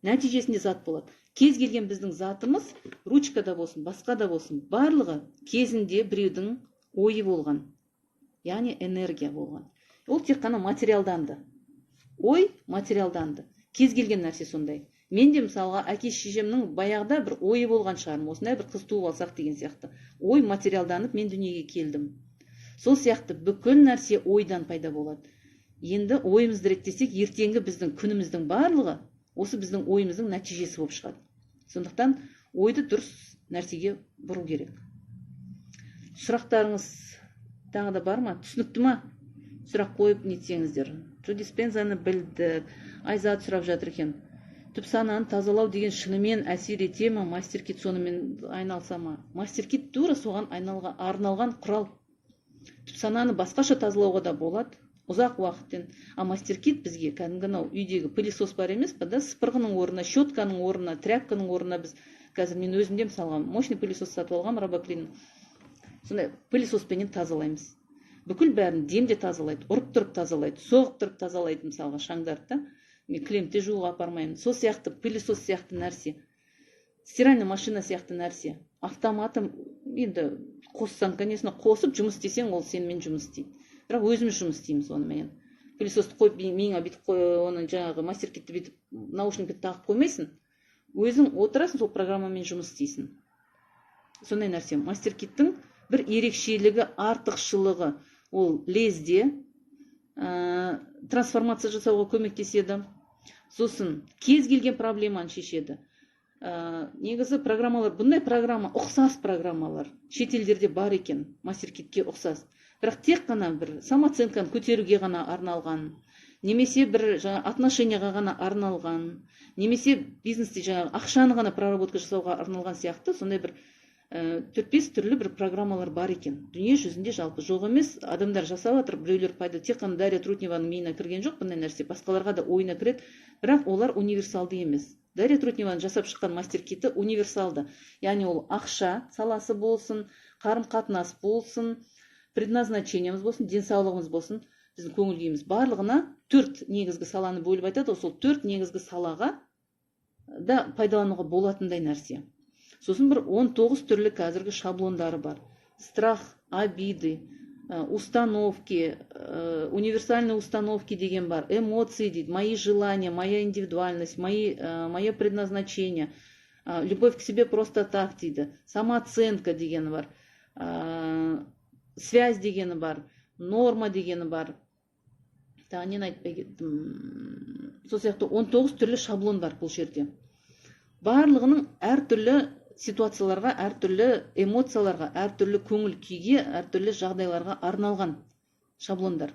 Нәтижесінде зат болады. Кез келген біздің затымыз, ручкада болсын, басқа да болсын, барлығы кезінде біреудің ойы болған. Яғни энергия болған. Ол тек қана материалданды. Ой материалданды. Кез келген нәрсе сондай. Мен де мысалға әке-шешемнің баяғыда бір ойы болған шығармын. Осындай бір қыз туып алсақ деген сияқты. Ой материалданып мен дүниеге келдім. Сол сияқты бүкіл нәрсе ойдан пайда болады. Енді ойымызды реттесек, ертеңгі біздің күніміздің барлығы осы біздің ойымыздың нәтижесі болып шығады. Сондықтан ойды дұрыс нәрсеге бұру керек. Сұрақтарыңыз тағы да бар ма? Түсінікті ма? Сұрақ қойып нетсеңіздер. Джо Диспензаны білдік. Айзат сұрап жатыр екен. Түпсананы тазалау деген шынымен әсер ете ме? Мастер-кит сонымен айналса ма? Мастер-кит тура соған арналған құрал. Түпсананы басқаша тазалауға да болады, ұзақ уақыттен. А мастер-кит бізге кәдімгі үйдегі пылесос бар емес па, да, сыпырғының орнына, щетканың орнына, тряпканың орнына біз қазір мен өзімде мысалға мощный пылесос сатып алғам, Робоклин. Сондай пылесоспенен тазалаймыз. Бүкіл бәрін демде тазалайды, ұрып тұрып тазалайды, соғып тұрып тазалайды мысалға шаңдарды. Мен кілемде жууға апармаймын. Сол сияқты пылесос сияқты нәрсе. Стиральная машина сияқты нәрсе. Автоматом енді қоссаң, конечно, қосып жұмыс істесең, ол сенімен жұмыс істейді. Бірақ өзіміз жұмыс істейміз онымен. Пылесосты қойып, миыңа бүйтіп оны жаңағы мастер-китті бүйтіп наушникті тағып қоймайсың. Өзің отырасың, сол программамен жұмыс істейсің. Сондай нәрсе. Мастер-киттің бір ерекшелігі, артықшылығы, ол лезде, трансформация жасауға көмектеседі. Сосын кез келген проблеманы шешеді. Негізі программалар, бұндай программа, ұқсас программалар шетелдерде бар екен, MasterKitке ұқсас. Бірақ тек қана бір самооценканы көтеруге ғана арналған, немесе бір отношенияға ғана арналған, немесе бизнесте ақшаны ғана проработка жасауға арналған сияқты, сондай бір 4-5 түрлі бір программалар бар екен. Дүние жүзінде жалпы жоқ емес, адамдар жасап жатыр, біреулер пайда. Тек қана Дарья Трутневаның миына кірген жоқ бұндай нәрсе, басқаларға да ойына кіреді, бірақ олар универсалды емес. Дарья Трутневаның жасап шыққан MasterKitті универсалды. Яғни ол ақша саласы болсын, қарым-қатынас болсын, предназначениеміз болсын, денсаулығымыз болсын, біздің көңіл күйіміз барлығына 4 негізгі саланы бөліп айтады. Сол 4 негізгі салаға да пайдалануға болатындай нәрсе. Сосын бір 19 түрлі қазіргі шаблондары бар. Страх, обиды, установки, универсальные установки деген бар, эмоции дейді, мои желания, моя индивидуальность, мое предназначение, любовь к себе просто так дейді, самооценка дегені бар, связь дегені бар, норма дегені бар. Нені айтпай кеттім. Сол сияқты 19 түрлі шаблон бар бұл жерде. Барлығының әртүрлі ситуацияларға, әртүрлі эмоцияларға, әртүрлі көңіл күйге, әртүрлі жағдайларға арналған шаблондар.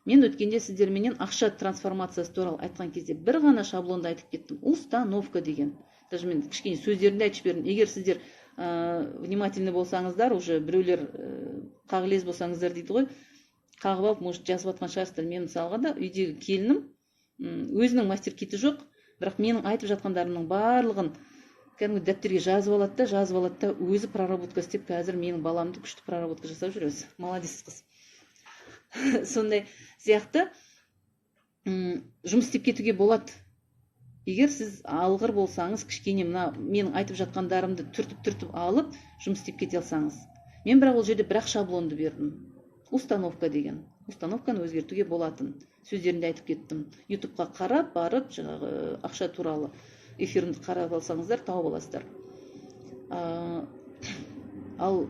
Мен өткенде сіздерменен ақша трансформациясы туралы айтқан кезде бір ғана шаблонды айтып кеттім. Установка деген. Даже мен кішкене сөздерінде айтып бердім. Егер сіздер внимательны болсаңыздар, уже біреулер қағылез болсаңыздар дейді ғой, қағып алып, может, жазып атқан шығарсыздар. Мен мысалға да үйдегі келінім өзінің MasterKitті жоқ, бірақ менің айтып жатқандарымның барлығын кәдімгі дәптерге жазып алады да, өзі проработка істеп, қазір менің баламды күшті проработка жасап жүр өзі. Молодец қыз. Сондай сияқты жұмыс істеп кетуге болады. Егер сіз алғыр болсаңыз, кішкене мына менің айтып жатқандарымды түртіп алып, жұмыс істеп кете алсаңыз. Мен бірақ ол жерде бірақ шаблонды бердім. Установка деген. Установканы өзгертуге болатын. Сөздерінде айтып кеттім. YouTube-қа қарап, барып, ақша туралы эфирімді қарап алсаңыздар, тауып аласыздар. Ал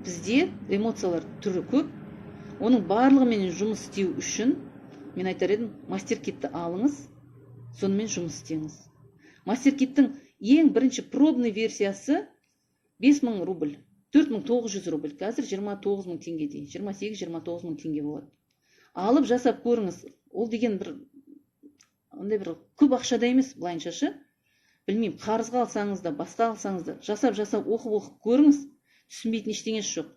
бізде эмоциялар түрі көп. Оның барлығымен жұмыс істеу үшін мен айтар едім, MasterKitті алыңыз, сонымен жұмыс істеңіз. MasterKiттің ең бірінші пробный версиясы 5000 рубль, 4900 рубль, қазір 29 000 теңгедей, 28-29 000 теңге болады. Алып жасап көріңіз. Ол деген бір көп ақшада емес, былайыншашы. Білмеймін, қарызға алсаңыз да, басқа алсаңыз да, жасап оқып көріңіз, түсінбейтін ештеңесі жоқ.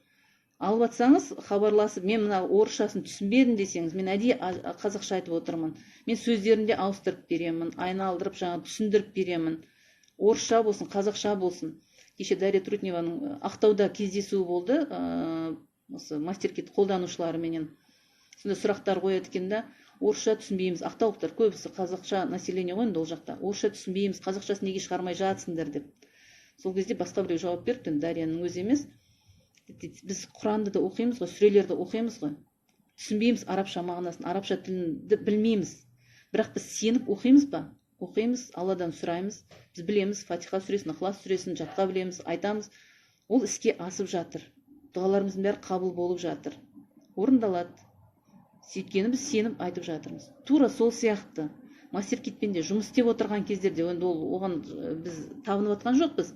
Алып атсаңыз, хабарласып, мен мына орысшасын түсінбедім десеңіз, мен әдейі қазақша айтып отырмын. Мен сөздерінде ауыстырып беремін, айналдырып, түсіндіріп беремін. Орысша болсын, қазақша болсын. Кеше Дарья Трутневаның Ақтауда кездесуі болды, осы MasterKit қолданушыларыменен. Сонда сұрақтар қояды екен да, орысша түсінбейміз, ақтаулықтар көбісі қазақша население ғой ол жақта. Орысша түсінбейміз, қазақшасын неге шығармай жатсыңдар деп. Сол кезде басқа біреу жауап беріпті, Дарьяның өзі емес. Біз Құранды да оқимыз ғой, сүрелерді оқимыз ғой. Түсінбейміз арабша мағынасын, арабша тілді білмейміз. Бірақ біз сеніп оқимыз ба? Оқимыз, Алладан сұраймыз. Біз білеміз, Фатиха сүресін, Ихлас сүресін жатқа білеміз, айтамыз. Ол іске асып жатыр. Дұғаларымыздың бәрі қабыл болып жатыр. Орындалады. Сөйткені біз сеніп айтып жатырмыз. Тура сол сияқты. MasterKitпен де жұмыс істеп отырған кездерде, оған біз табынып атқан жоқпыз.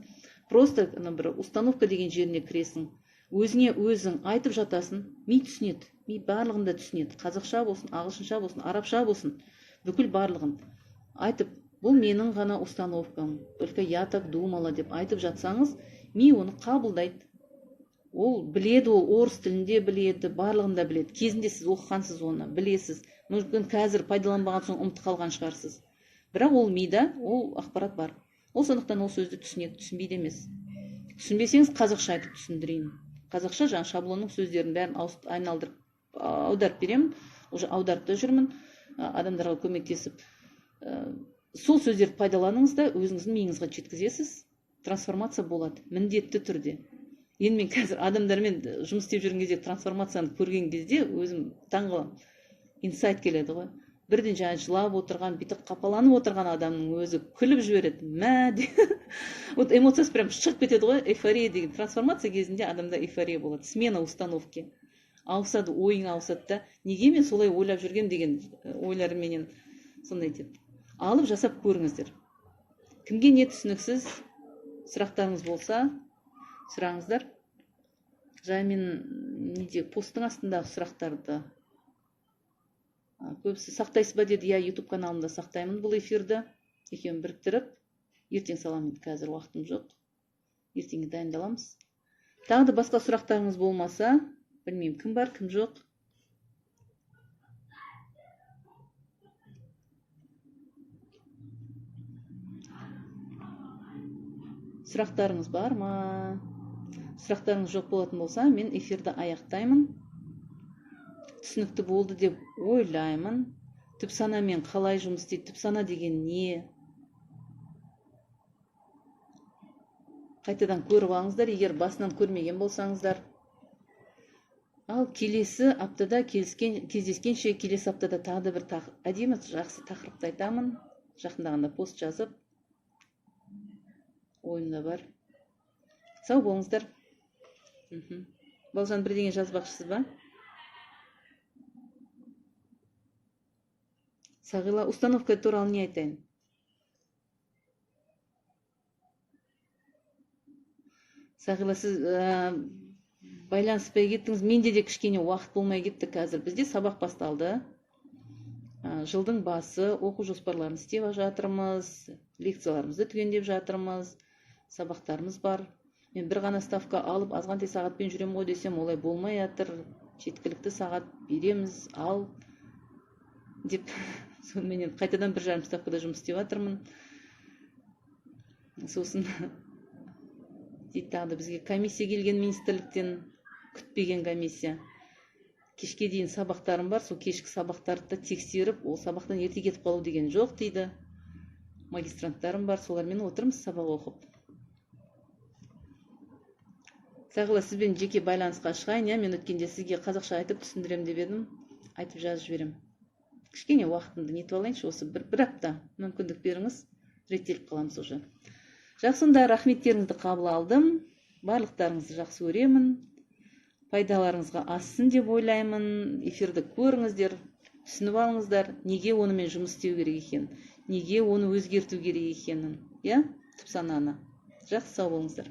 Просто бір установка деген жеріне кіресің. Өзіңе өзің айтып жатасың, ми түсінеді, ми барлығында түсінеді. Қазақша болсын, ағылшынша болсын, арабша болсын, бүкіл барлығын айтып, бұл менің ғана установкам, только я так думала деп айтып жатсаңыз, ми оны қабылдайды. Ол біледі, ол орыс тілінде біледі, барлығында біледі. Кезінде сіз оқығансыз оны, білесіз. Мүмкін қазір пайдаланбаған соң ұмытып қалған шығарсыз. Бірақ ол мида, ол ақпарат бар. Ол сондықтан ол сөзді түсінеді, түсінбейді емес. Түсінбесеңіз қазақша айтып түсіндірейін. Қазақша жаңа шаблонның сөздерін бәрін айналдырып, аударып беремін. Уже аударып та жүрмін, адамдарға көмектесіп. Сол сөздерді пайдаланыңыз да өзіңіздің миыңызға жеткізесіз. Трансформация болады, міндетті түрде. Енді мен қазір адамдармен жұмыс істеп жүрген кезде трансформацияны көрген кезде өзім таңғаламын. Инсайт келеді ғой. Бірден жаңа жылап отырған, бүйтіп қапаланып отырған адамның өзі күліп жібереді. Вот эмоциясы прям шығып кетеді ғой, эйфория деген. Трансформация кезінде адамда эйфория болады, смена установки. ауысады, ойың ауысады да, неге мен солай ойлап жүргем деген ойларменен сондай етеді. Алып жасап көріңіздер. Кімге не түсініксіз сұрақтарыңыз болса, сұраңыздар. Мен неде посттың астындағы сұрақтарды көбісі сақтайсыз ба деді. Я YouTube каналымда сақтаймын бұл эфирді. Екеуін біріктіріп, ертең саламын. Қазір уақытым жоқ. Ертеңге дайындаламыз. Тағы да басқа сұрақтарыңыз болмаса, білмеймін, кім бар, кім жоқ. Сұрақтарыңыз бар ма? Сұрақтарыңыз жоқ болатын болса, мен эфирді аяқтаймын. Түсінікті болды деп ойлаймын. Түп санамен қалай жұмыс істейді? Түп сана деген не? Қайтадан көріп алыңыздар, егер басынан көрмеген болсаңыздар. Ал келесі аптада кездескенше, келесі аптада тағы да бір әдемі жақсы тақырыпты айтамын. Жақындағанда пост жазып, ойымда бар. Сау болыңыздар. Балжан, бірдеңе жазбақшысыз ба? Сағила, установка туралы не айтайын? Сағила, сіз байланыспай кеттіңіз. Менде де кішкене уақыт болмай кетті қазір. Бізде сабақ басталды. Жылдың басы, оқу жоспарларын істеп жатырмыз, лекцияларымызды түгендеп жатырмыз, сабақтарымыз бар. Мен бір ғана ставка алып, азғантай сағатпен жүрем ғой десем, олай болмай жатыр. Жеткілікті сағат береміз, ал деп, сонымен қайтадан 1,5 ставкада жұмыс істеп жатырмын. Сосын дейді, тағы да бізге комиссия келген министрліктен, күтпеген комиссия. Кешке дейін сабақтарым бар, сол кешкі сабақтарды тексеріп, ол сабақтан ерте кетіп қалу деген жоқ дейді. Магистранттарым бар, солармен отырмыз сабақ оқып. Сағила, сізбен жеке байланысқа шығайын, мен өткенде сізге қазақша айтып түсіндірем деп едім, айтып жазып жіберем. Кішкене уақытымды нетіп алайыншы, осы бір апта мүмкіндік беріңіз, реттеліп қаламыз уже. Жақсында рахметтеріңізді қабыл алдым, барлықтарыңызды жақсы көремін, пайдаларыңызға ассын деп ойлаймын. Эфирді көріңіздер, түсініп алыңыздар, неге онымен жұмыс істеу керек екен, неге оны өзгерту керек екенін, түп сананы. Жақсы, сау болыңыздар.